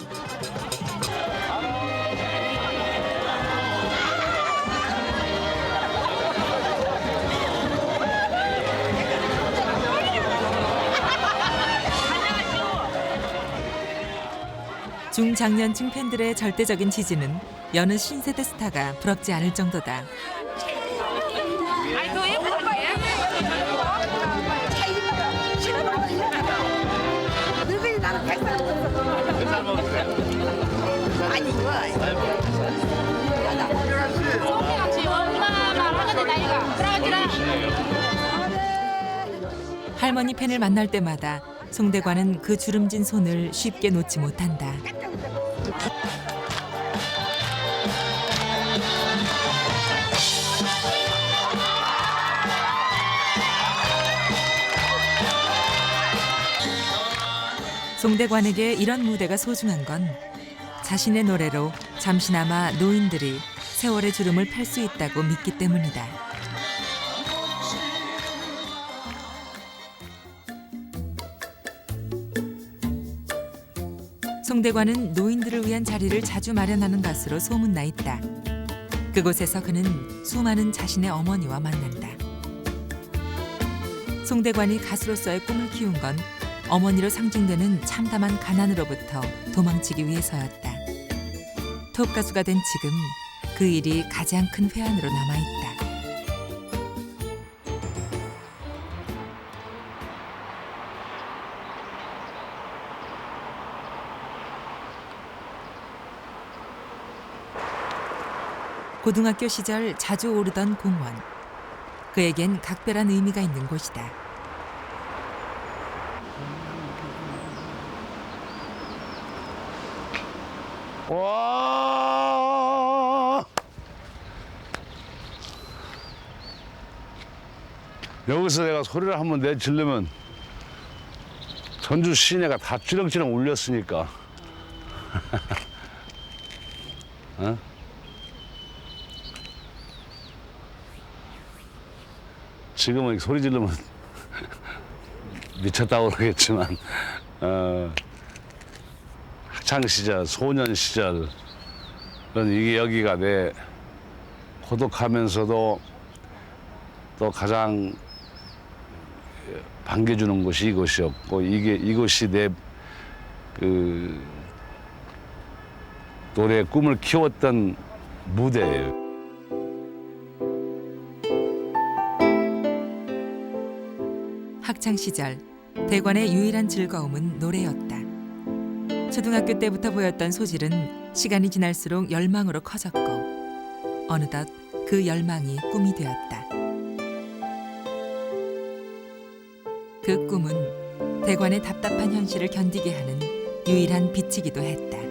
중장년층 팬들의 절대적인 지지는 여느 신세대 스타가 부럽지 않을 정도다. 늙은이 나는 100살 먹었어. 100살 먹었어요? 아니 이거 할머니 팬을 만날 때마다 송대관은 그 주름진 손을 쉽게 놓지 못한다. 송대관에게 이런 무대가 소중한 건 자신의 노래로 잠시나마 노인들이 세월의 주름을 펼 수 있다고 믿기 때문이다. 송대관은 노인들을 위한 자리를 자주 마련하는 가수로 소문나 있다. 그곳에서 그는 수많은 자신의 어머니와 만난다. 송대관이 가수로서의 꿈을 키운 건 어머니로 상징되는 참담한 가난으로부터 도망치기 위해서였다. 톱 가수가 된 지금 그 일이 가장 큰 회한으로 남아있다. 고등학교 시절 자주 오르던 공원. 그에겐 각별한 의미가 있는 곳이다. 와! 여기서 내가 소리를 한번 내지르면 전주 시내가 다 찌렁찌렁 울렸으니까. 어? 지금은 소리 지르면 미쳤다고 그러겠지만 학창 시절, 소년 시절 이게 여기가 내 고독하면서도 또 가장 반겨주는 곳이 이곳이었고 이곳이 내 그 노래의 꿈을 키웠던 무대예요. 학창 시절 대관의 유일한 즐거움은 노래였다. 초등학교 때부터 보였던 소질은 시간이 지날수록 열망으로 커졌고 어느덧 그 열망이 꿈이 되었다. 그 꿈은 대관의 답답한 현실을 견디게 하는 유일한 빛이기도 했다.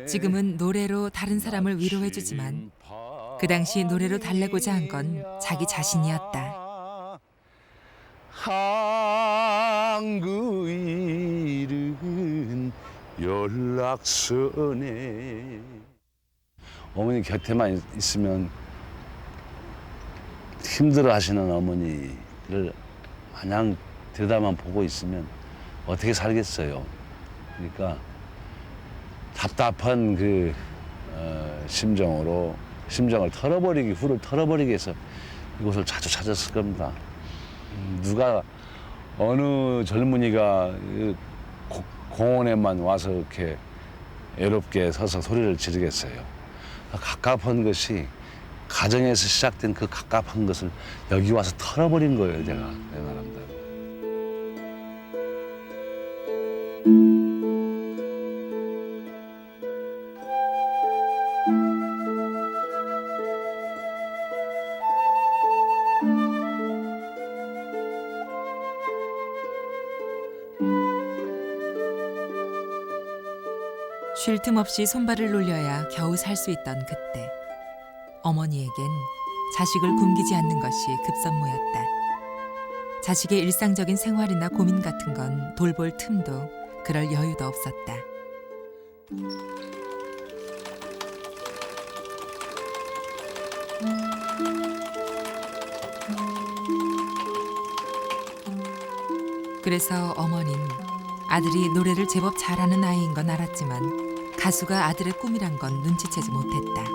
지금은 노래로 다른 사람을 위로해주지만 그 당시 노래로 달래고자 한 건 자기 자신이었다. 항구 잃은 연락선에 어머니 곁에만 있으면 힘들어하시는 어머니를 마냥 들여다만 보고 있으면 어떻게 살겠어요. 그러니까 답답한 그 심정을 털어버리기, 후를 털어버리기 위해서 이곳을 자주 찾았을 겁니다. 누가 어느 젊은이가 공원에만 와서 이렇게 외롭게 서서 소리를 지르겠어요. 갑갑한 것이 가정에서 시작된 그 갑갑한 것을 여기 와서 털어버린 거예요, 내가 내 나름대로. 쉴 틈 없이 손발을 놀려야 겨우 살 수 있던 그때 어머니에겐 자식을 굶기지 않는 것이 급선무였다. 자식의 일상적인 생활이나 고민 같은 건 돌볼 틈도 그럴 여유도 없었다. 그래서 어머닌 아들이 노래를 제법 잘하는 아이인 건 알았지만 가수가 아들의 꿈이란 건 눈치채지 못했다.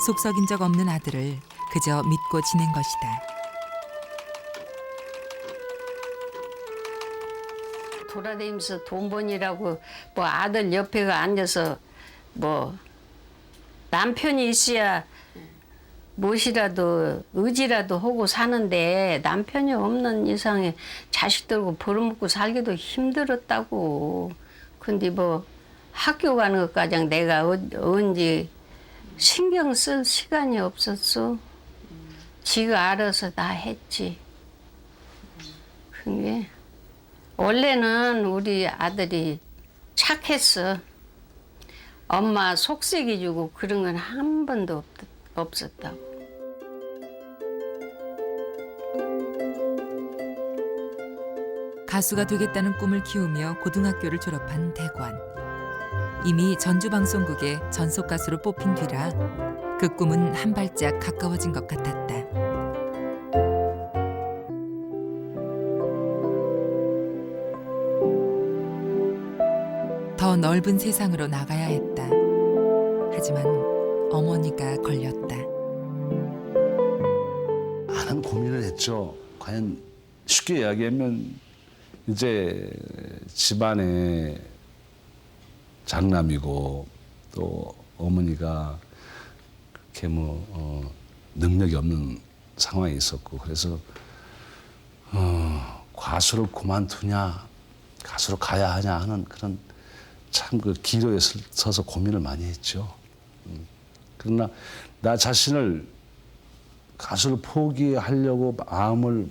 속 썩인 적 없는 아들을 그저 믿고 지낸 것이다. 돌아다니면서 돈 번이라고 뭐 아들 옆에가 앉아서 뭐 남편이 있어야 무엇이라도 의지라도 하고 사는데 남편이 없는 이상에 자식들고 벌어먹고 살기도 힘들었다고. 근데 뭐 학교 가는 것까지 내가 언제 신경 쓸 시간이 없었어. 지가 알아서 다 했지. 그게 원래는 우리 아들이 착했어. 엄마 속색이 주고 그런 건 한 번도 없었다고. 가수가 되겠다는 꿈을 키우며 고등학교를 졸업한 대관. 이미 전주방송국의 전속 가수로 뽑힌 뒤라 그 꿈은 한 발짝 가까워진 것 같았다. 더 넓은 세상으로 나가야 했다. 하지만 어머니가 걸렸다. 많은 고민을 했죠. 과연 쉽게 이야기하면 이제 집안의 장남이고 또 어머니가 그렇게 능력이 없는 상황이 있었고 그래서 가수를 그만두냐 가수로 가야 하냐 하는 그런 참 그 기로에 서서 고민을 많이 했죠. 그러나 나 자신을 가수를 포기하려고 마음을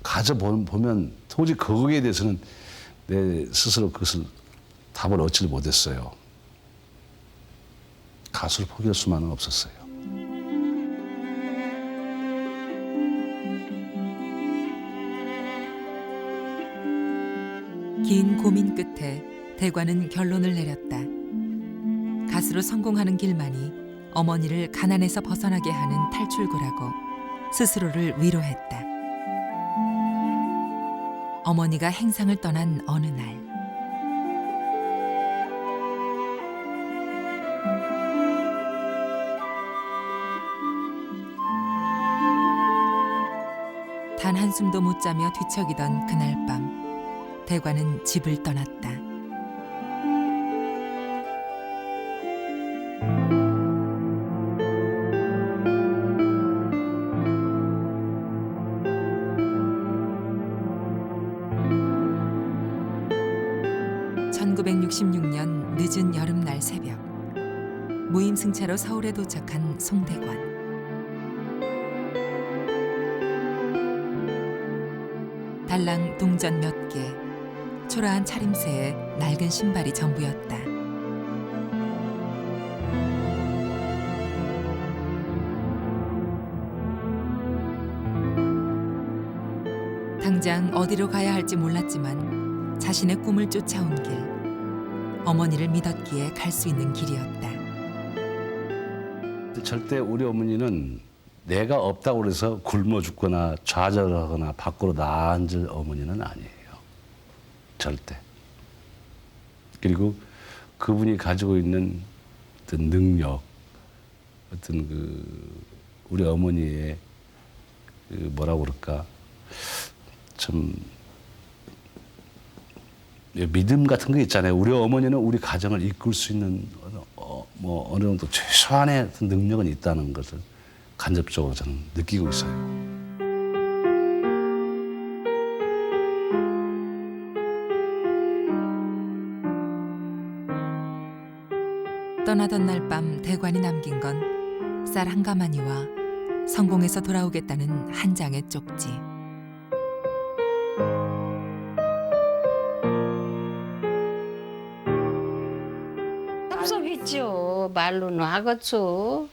가져보면 도저히 거기에 대해서는 내 스스로 그것을 답을 얻지 못했어요. 가수를 포기할 수만은 없었어요. 긴 고민 끝에 대관은 결론을 내렸다. 가수로 성공하는 길만이 어머니를 가난에서 벗어나게 하는 탈출구라고 스스로를 위로했다. 어머니가 행상을 떠난 어느 날 단 한숨도 못 자며 뒤척이던 그날 밤 대관은 집을 떠났다. (1966년) 늦은 여름날 새벽 무임승차로 서울에 도착한 송대관. 달랑 동전 몇 개, 초라한 차림새에 낡은 신발이 전부였다. 당장 어디로 가야 할지 몰랐지만 자신의 꿈을 쫓아온 길, 어머니를 믿었기에 갈 수 있는 길이었다. 절대 우리 어머니는 내가 없다고 해서 굶어 죽거나 좌절하거나 밖으로 나앉을 어머니는 아니에요. 절대. 그리고 그분이 가지고 있는 어떤 능력, 어떤 우리 어머니의 뭐라고 그럴까, 참 믿음 같은 거 있잖아요. 우리 어머니는 우리 가정을 이끌 수 있는 어느 정도 최소한의 어떤 능력은 있다는 것을 간접적으로 저는 느끼고 있어요. 떠나던 날 밤 대관이 남긴 건 쌀 한 가마니와 성공해서 돌아오겠다는 한 장의 쪽지. 섭섭했죠. 말로는 하겠죠.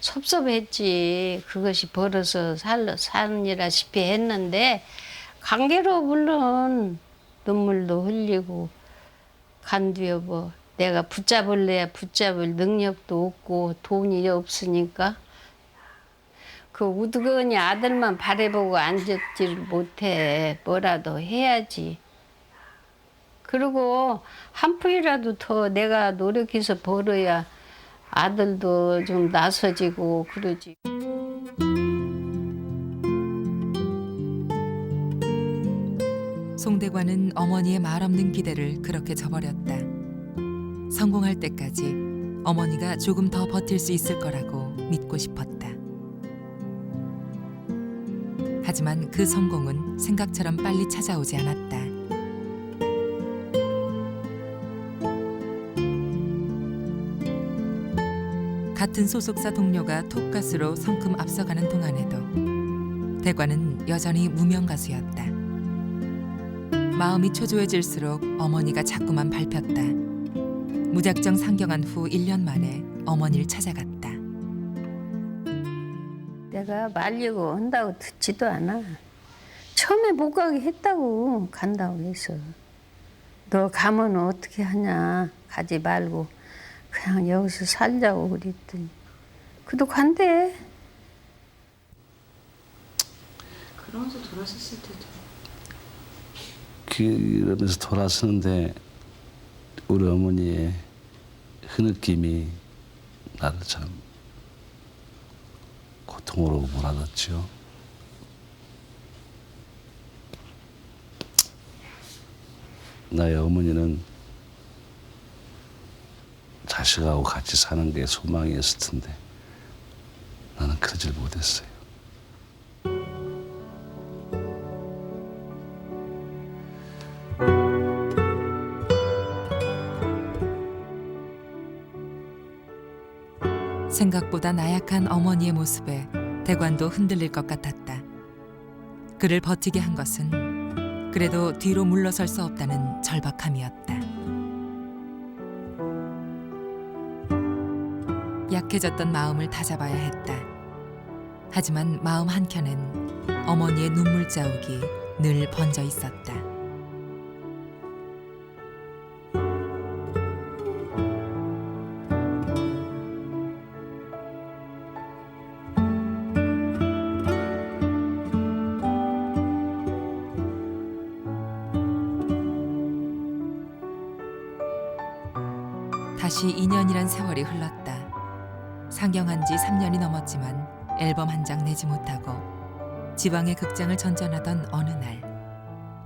섭섭했지. 그것이 벌어서 사느라시피 했는데 관계로 물론 눈물도 흘리고 간두여 뭐 내가 붙잡을래야 붙잡을 능력도 없고 돈이 없으니까 그 우두거니 아들만 바라보고 앉았지를 못해. 뭐라도 해야지. 그리고 한 푼이라도 더 내가 노력해서 벌어야 아들도 좀 나서지고 그러지. 송대관은 어머니의 말없는 기대를 그렇게 저버렸다. 성공할 때까지 어머니가 조금 더 버틸 수 있을 거라고 믿고 싶었다. 하지만 그 성공은 생각처럼 빨리 찾아오지 않았다. 같은 소속사 동료가 톱가수로 성큼 앞서가는 동안에도 대관은 여전히 무명 가수였다. 마음이 초조해질수록 어머니가 자꾸만 밟혔다. 무작정 상경한 후 1년 만에 어머니를 찾아갔다. 내가 말리고 한다고 듣지도 않아. 처음에 못 가게 했다고. 간다고 해서. 너 가면 어떻게 하냐. 가지 말고 그냥 여기서 살자고 그랬더니 그도 간대. 그러면서 돌아섰을 때도 그러면서 돌아서는데 우리 어머니의 흐느낌이 나를 참 고통으로 몰아넣지요. 나의 어머니는 자식하고 같이 사는 게 소망이었을 텐데 나는 그러질 못했어요. 생각보다 나약한 어머니의 모습에 대관도 흔들릴 것 같았다. 그를 버티게 한 것은 그래도 뒤로 물러설 수 없다는 절박함이었다. 약해졌던 마음을 다잡아야 했다. 하지만 마음 한켠엔 어머니의 눈물 자욱이 늘 번져 있었다. 다시 2년이란 세월이 흘렀다. 상경한 지 3년이 넘었지만 앨범 한 장 내지 못하고 지방의 극장을 전전하던 어느 날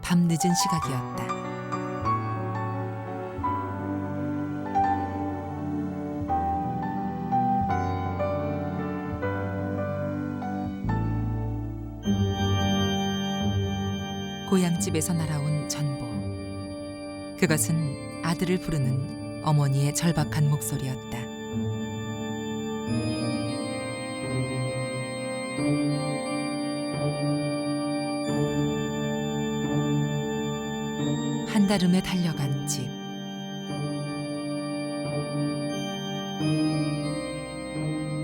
밤늦은 시각이었다. 고향집에서 날아온 전보. 그것은 아들을 부르는 어머니의 절박한 목소리였다. 한달음에 달려간 집.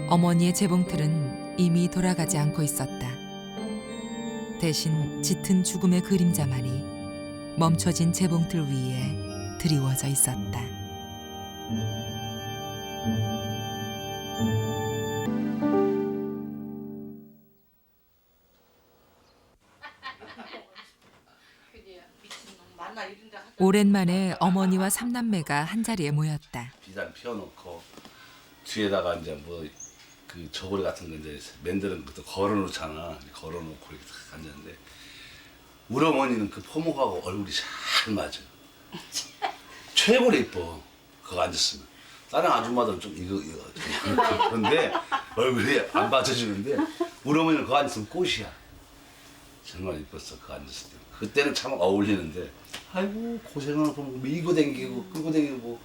어머니의 재봉틀은 이미 돌아가지 않고 있었다. 대신 짙은 죽음의 그림자만이 멈춰진 재봉틀 위에 드리워져 있었다. 오랜만에 어머니와 삼남매가 한자리에 모였다. 비단 피워놓고 뒤에다가 이제 뭐 그 저고리 같은 거 이제 맨들은 것도 걸어놓잖아. 걸어놓고 이렇게 딱 앉았는데 우리 어머니는 그 포목하고 얼굴이 잘 맞아. 최고로 이뻐. 그거 앉았으면. 다른 아줌마들은 좀 이거 그런데 얼굴이 안 받쳐주는데 우리 어머니는 그거 앉았으면 꽃이야. 정말 이뻤어. 그거 앉았을 때. 그때는 참 어울리는데 아이고 고생을 하고 밀고 댕기고 끌고 댕기고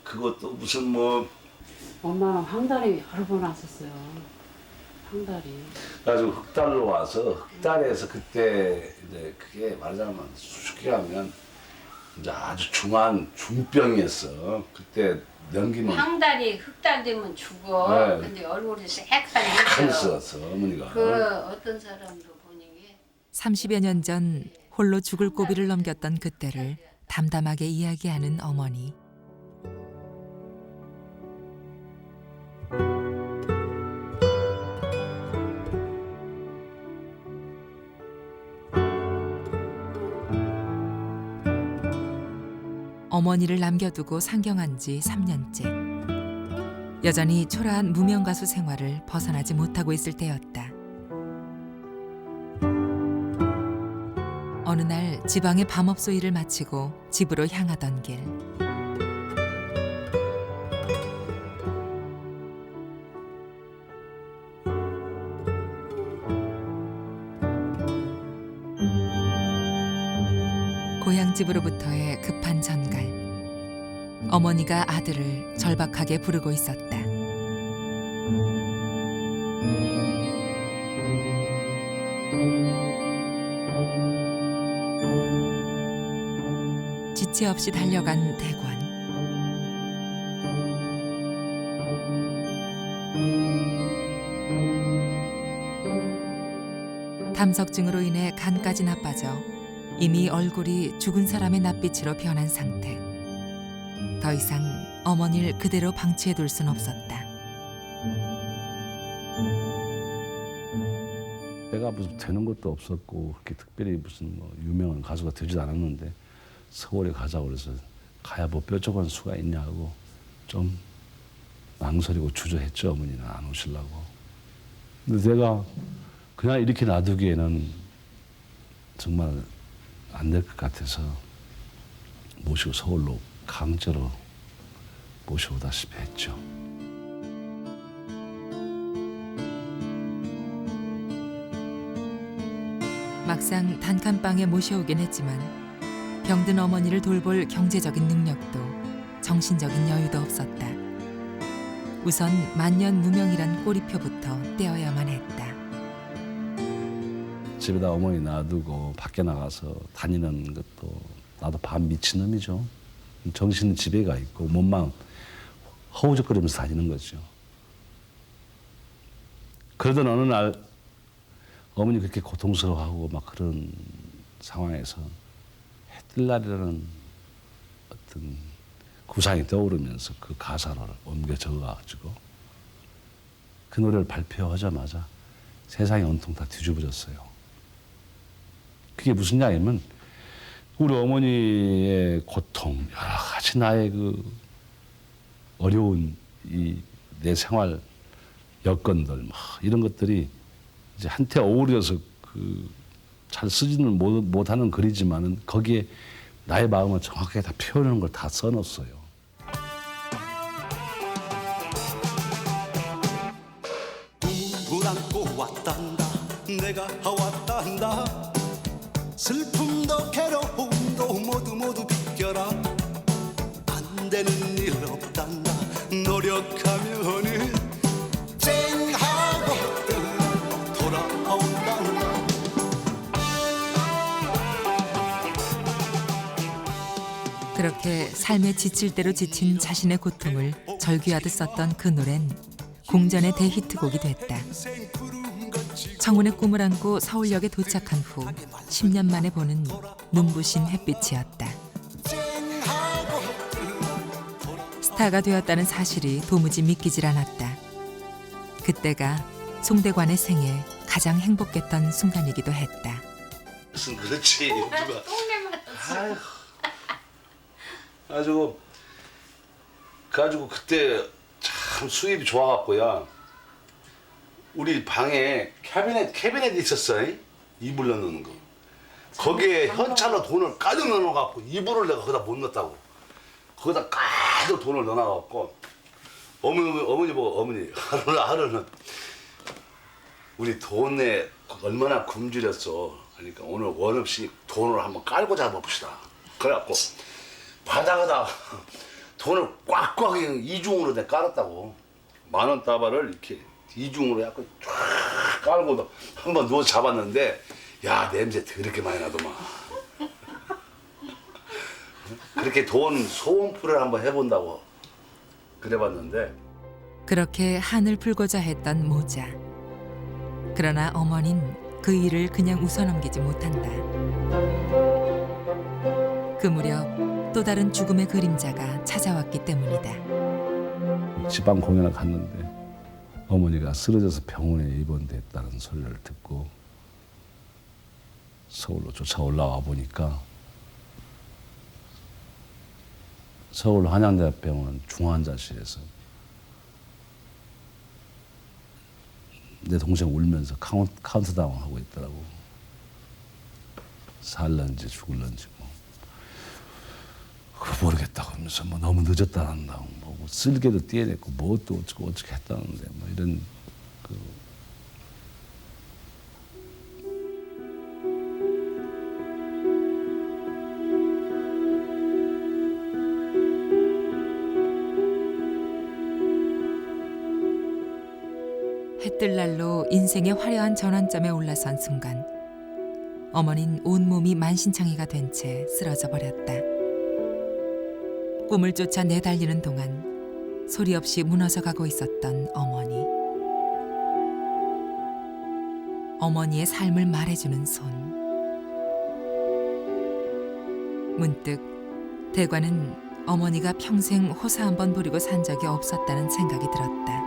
그것도 무슨 뭐 엄마는 황달이 여러 번 왔었어요. 황달이. 그래가지고 흑달로 와서 흑달에서 그때 이제 그게 말하자면 수축기 하면 이제 아주 중한 중병이었어. 그때 연기는 황달이 흑달 되면 죽어. 네. 근데 얼굴이 새카니 했었어 어머니가. 그 어떤 사람도 보니 30여 년 전 홀로 죽을 고비를 넘겼던 그때를 담담하게 이야기하는 어머니. 어머니를 남겨두고 상경한 지 3년째. 여전히 초라한 무명 가수 생활을 벗어나지 못하고 있을 때였다. 어느 날 지방의 밤업소 일을 마치고 집으로 향하던 길. 고향집으로부터의 급한 전갈. 어머니가 아들을 절박하게 부르고 있었다. 지체 없이 달려간 대관. 담석증으로 인해 간까지 나빠져 이미 얼굴이 죽은 사람의 낯빛으로 변한 상태. 더 이상 어머니를 그대로 방치해둘 순 없었다. 내가 무슨 되는 것도 없었고 그렇게 특별히 무슨 뭐 유명한 가수가 되지도 않았는데 서울에 가자고 그래서 가야 뭐 뾰족한 수가 있냐고 좀 망설이고 주저했죠. 어머니는 안 오시려고. 근데 내가 그냥 이렇게 놔두기에는 정말 안 될 것 같아서 모시고 서울로 강제로 모셔오다시피 했죠. 막상 단칸방에 모셔오긴 했지만 병든 어머니를 돌볼 경제적인 능력도 정신적인 여유도 없었다. 우선 만년 무명이란 꼬리표부터 떼어야만 했다. 집에다 어머니 놔두고 밖에 나가서 다니는 것도 나도 반 미친놈이죠. 정신은 집에 가 있고 몸만 허우적거리면서 다니는 거죠. 그러던 어느 날 어머니 그렇게 고통스러워하고 막 그런 상황에서 해뜰 날이라는 어떤 구상이 떠오르면서 그 가사를 옮겨 적어가지고 그 노래를 발표하자마자 세상이 온통 다 뒤집어졌어요. 그게 무슨 이야기냐면 우리 어머니의 고통, 여러 가지 나의 그 어려운 이 내 생활 여건들 막 이런 것들이 이제 한테 어우러져서 그 잘 쓰지는 못하는 글이지만은 거기에 나의 마음을 정확하게 다 표현하는 걸 다 써놨어요. 누굴 안고 왔단다 내가 왔단다 슬픔도 괴로움도 모두 비껴라 안 되는 일 없단다 노력하면은 쨍하고 돌아온단다 그렇게 삶에 지칠 대로 지친 자신의 고통을 절규하듯 썼던 그 노래는 공전의 대히트곡이 됐다. 청운의 꿈을 안고 서울역에 도착한 후 10년 만에 보는 눈부신 햇빛이었다. 스타가 되었다는 사실이 도무지 믿기질 않았다. 그때가 송대관의 생애 가장 행복했던 순간이기도 했다. 무슨 그렇지 누가 아휴 가지고 그때 참 수입이 좋아갖고야 우리 방에 캐비넷 있었어. 이불 넣는 거. 거기에 현찰로 돈을 가득 넣어갖고 이불을 내가 거기다 못 넣었다고. 거기다 가득 돈을 넣어갖고 어머니 보고 어머니 하루는 우리 돈에 얼마나 굶주렸어. 그러니까 오늘 원 없이 돈을 한번 깔고 잡아봅시다. 그래갖고 바닥에다 돈을 꽉꽉 이중으로 내가 깔았다고. 10,000원 다발을 이렇게 이중으로 약간 쫙 깔고 한번 누워서 잡았는데 야 냄새 더럽게 많이 나더만. 그렇게 돈 소원풀이를 한번 해본다고 그래봤는데 그렇게 한을 풀고자 했던 모자. 그러나 어머닌 그 일을 그냥 웃어넘기지 못한다. 그 무렵 또 다른 죽음의 그림자가 찾아왔기 때문이다. 지방 공연을 갔는데 어머니가 쓰러져서 병원에 입원됐다는 소리를 듣고 서울로 쫓아 올라와 보니까 서울 한양대학병원 중환자실에서 내 동생 울면서 카운트다운 하고 있더라고. 살런지 죽을런지 뭐. 그거 모르겠다고 하면서 뭐 너무 늦었다 한다고 뭐 쓸개도 떼어냈고 뭐 또 어쩌고 했다는데 뭐 이런 그 해뜰 날로 인생의 화려한 전환점에 올라선 순간 어머닌 온몸이 만신창이가 된 채 쓰러져 버렸다. 꿈을 쫓아 내달리는 동안 소리 없이 무너져 가고 있었던 어머니. 어머니의 삶을 말해주는 손. 문득 대관은 어머니가 평생 호사 한 번 부리고 산 적이 없었다는 생각이 들었다.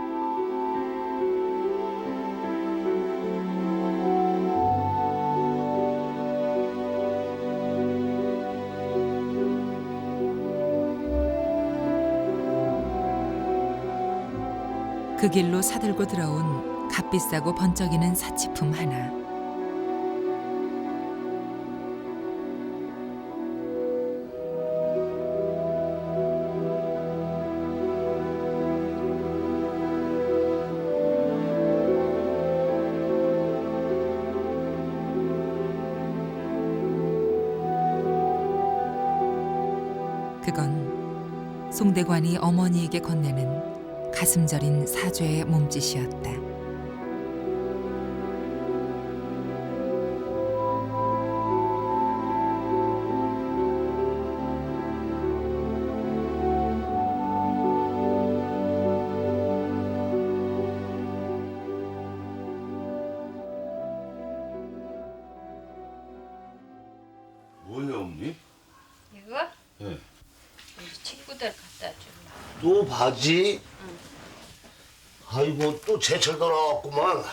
그 길로 사들고 들어온 값비싸고 번쩍이는 사치품 하나. 그건 송대관이 어머니에게 건네는 가슴 저린 사죄의 몸짓이었다. 뭐냐 언니? 이거? 예. 우리 친구들 갖다 줘. 또 바지? 아이고 또 제철 돌아왔구만.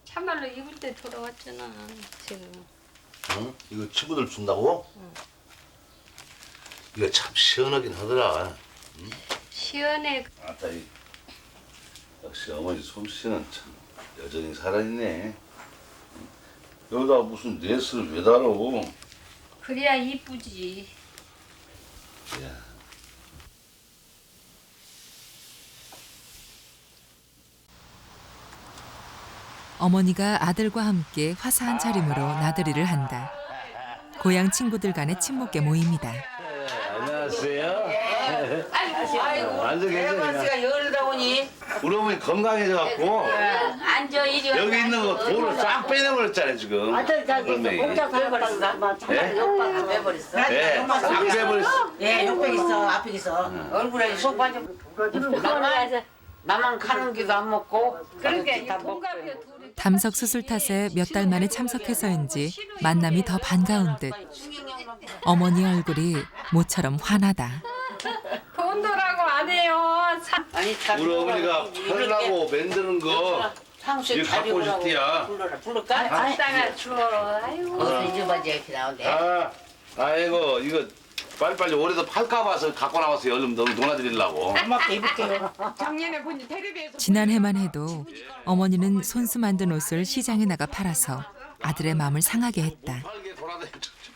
참말로 입을 때 돌아왔잖아 지금. 응? 이거 친구들 준다고? 응. 이거 참 시원하긴 하더라. 응? 시원해. 아따 이 역시 어머니 솜씨는 참 여전히 살아있네. 여기다 무슨 레스를 왜 달어? 그래야 이쁘지. 야. 어머니가 아들과 함께 화사한 차림으로 나들이를 한다. 고향 친구들 간의 친목계 모임이다. 안녕하세요. 아이고, 앉아 계세요. 애관씨가 열다 오니. 우리 어머니 건강해져갖고 앉아, 이리 와. 여기 있는 거 돌을 싹 빼내버렸잖아요 지금. 아들 자기 그런데 공장 빼버렸어. 네? 욕박을 빼버렸어. 네, 싹 빼버렸어. 예, 욕박 있어, 앞에 있어. 얼굴에 속 빠져. 나만 가는 기도 안 먹고. 그러니까 다 먹고. 담석 수술 탓에 몇 달 만에 참석해서인지 만남이 더 반가운 듯. 어머니 얼굴이 모처럼 환하다. 돈도라고 안 해요. 아니, 우리 어머니가 팔라고 만드는 거 상수에 이거 갖고 오셨디야. 부를까? 아따가 줘. 아이고. 잊어봐지 이렇게 나오네. 아이고 이거 빨리빨리 올해도 팔까 봐서 갖고 나와서 얼른 너무 놀아드리려고. 고맙게 입을게요. 작년에 본지 텔레비에서 지난해만 해도 어머니는 손수 만든 옷을 시장에 나가 팔아서 아들의 마음을 상하게 했다.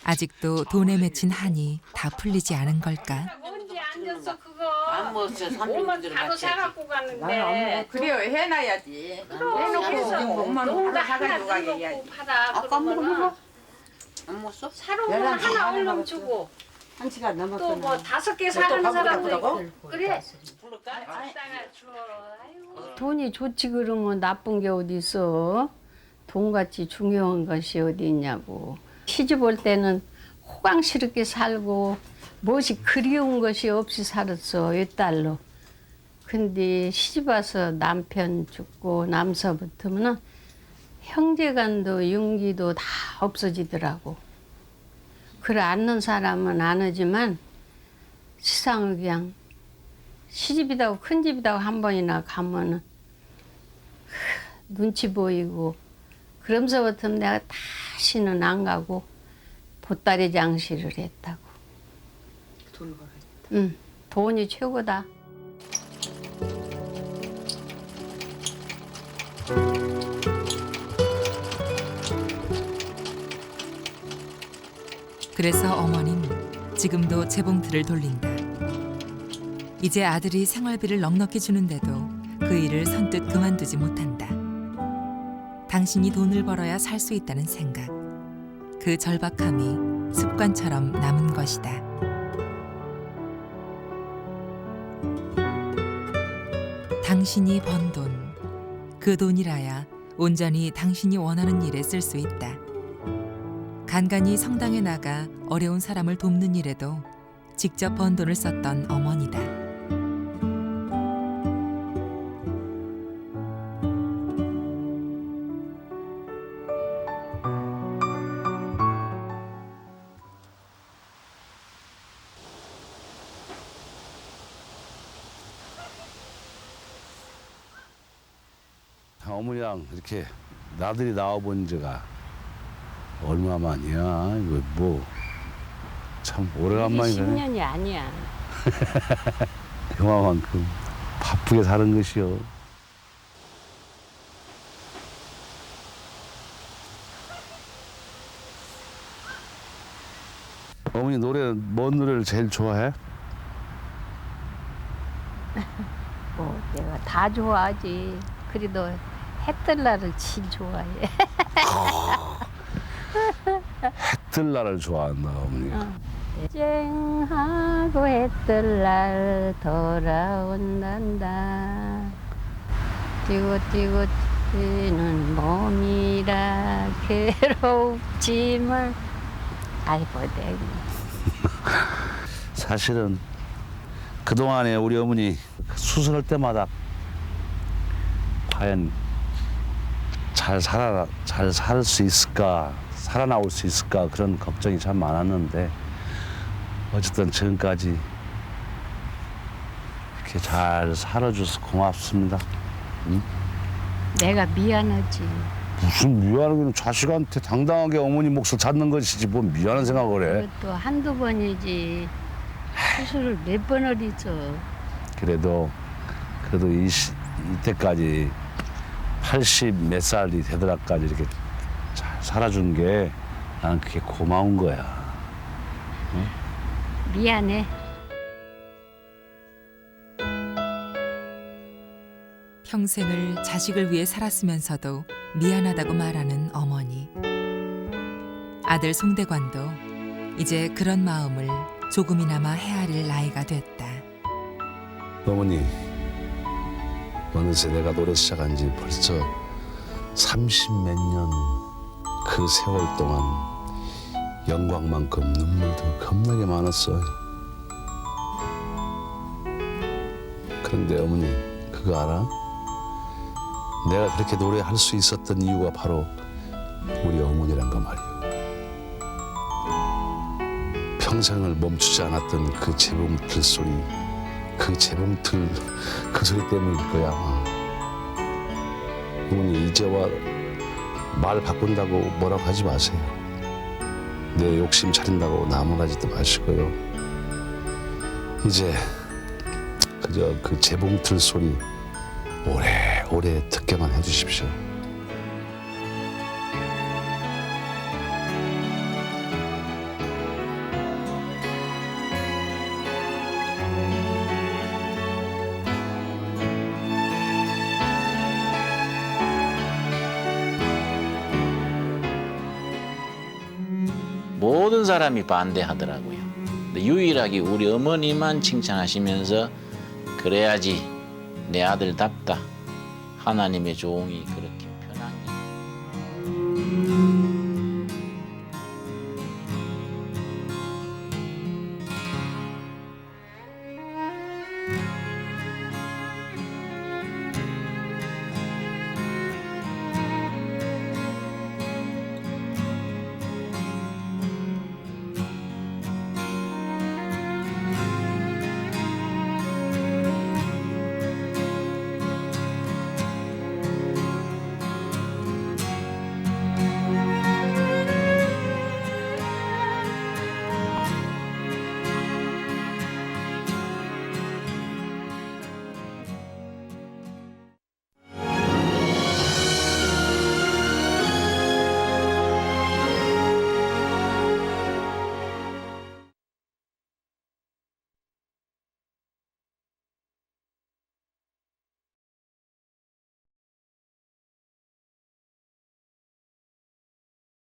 아직도 돈에 맺힌 한이 다 풀리지 않은 걸까? 언제 앉았어 그거? 안 먹었어. 오면 300원짜리 바로 사갖고 가는데. 그래요 해놔야지. 해놓고서 오만 농가 하나 하나 사가지고 가게 넣고 해야지. 팔아. 아까 그러면은 안 먹었어? 사러 오면 하나 얼른 주고 한 시간 또 넘었어. 뭐 5개 사는 사람도 있고. 그래. 부를까? 아따가 줘. 아이고. 돈이 좋지 그러면 나쁜 게 어디 있어? 돈같이 중요한 것이 어디 있냐고. 시집 올 때는 호강스럽게 살고 무엇이 그리운 것이 없이 살았어 이 딸로. 근데 시집 와서 남편 죽고 남서 붙으면은 형제간도 윤기도 다 없어지더라고. 그래 않는 사람은 안 하지만 세상을 그냥 시집이다고 큰 집이다고 한 번이나 가면은 눈치 보이고 그러면서부터 내가 다시는 안 가고 보따리 장시를 했다고. 돈을 벌어야 돼. 응, 돈이 최고다. 그래서 어머니는 지금도 재봉틀을 돌린다. 이제 아들이 생활비를 넉넉히 주는데도 그 일을 선뜻 그만두지 못한다. 당신이 돈을 벌어야 살 수 있다는 생각. 그 절박함이 습관처럼 남은 것이다. 당신이 번 돈, 그 돈이라야 온전히 당신이 원하는 일에 쓸 수 있다. 간간히 성당에 나가 어려운 사람을 돕는 일에도 직접 번 돈을 썼던 어머니다. 어머니랑 이렇게 나들이 나와본 지가 얼마만이야. 이거 뭐 참 오래간만이네. 10년이 아니야. 그만큼 바쁘게 사는 것이요. 어머니 노래 뭔 노래를 제일 좋아해? 뭐 내가 다 좋아하지. 그래도 해뜰 날을 제일 좋아해. 해뜰 날을 좋아한다 어머니가. 쨍하고 해뜰 날 돌아온단다. 뛰고 뛰고 뛰는 몸이라 괴롭지만 아이고 내 사실은 그동안에 우리 어머니 수술할 때마다 과연 잘 살 수 있을까, 살아나올 수 있을까 그런 걱정이 참 많았는데 어쨌든 지금까지 이렇게 잘 살아줘서 고맙습니다. 응? 내가 미안하지. 무슨 미안한 자식한테 당당하게 어머니 몫을 찾는 것이지 뭐 미안한 생각을 해. 그것도 한두 번이지. 수술을 몇 번을 했어. 그래도 이때까지 80 몇 살이 되더라까지 이렇게 잘 살아준 게 나는 그게 고마운 거야. 응? 미안해. 평생을 자식을 위해 살았으면서도 미안하다고 말하는 어머니. 아들 송대관도 이제 그런 마음을 조금이나마 헤아릴 나이가 됐다. 어머니, 어느새 내가 노래 시작한 지 벌써 30 몇 년 그 세월 동안 영광만큼 눈물도 겁나게 많았어. 그런데 어머니, 그거 알아? 내가 그렇게 노래할 수 있었던 이유가 바로 우리 어머니란 거 말이오. 평생을 멈추지 않았던 그 재봉틀 소리, 그 재봉틀 그 소리 때문일 거야. 어머니 이제와 말 바꾼다고 뭐라고 하지 마세요. 내 욕심 차린다고 나무라지도 마시고요. 이제 그저 그 재봉틀 소리 오래오래 듣게만 해주십시오. 모든 사람이 반대하더라고요. 근데 유일하게 우리 어머니만 칭찬하시면서 그래야지 내 아들답다. 하나님의 종이 그렇게 편하게.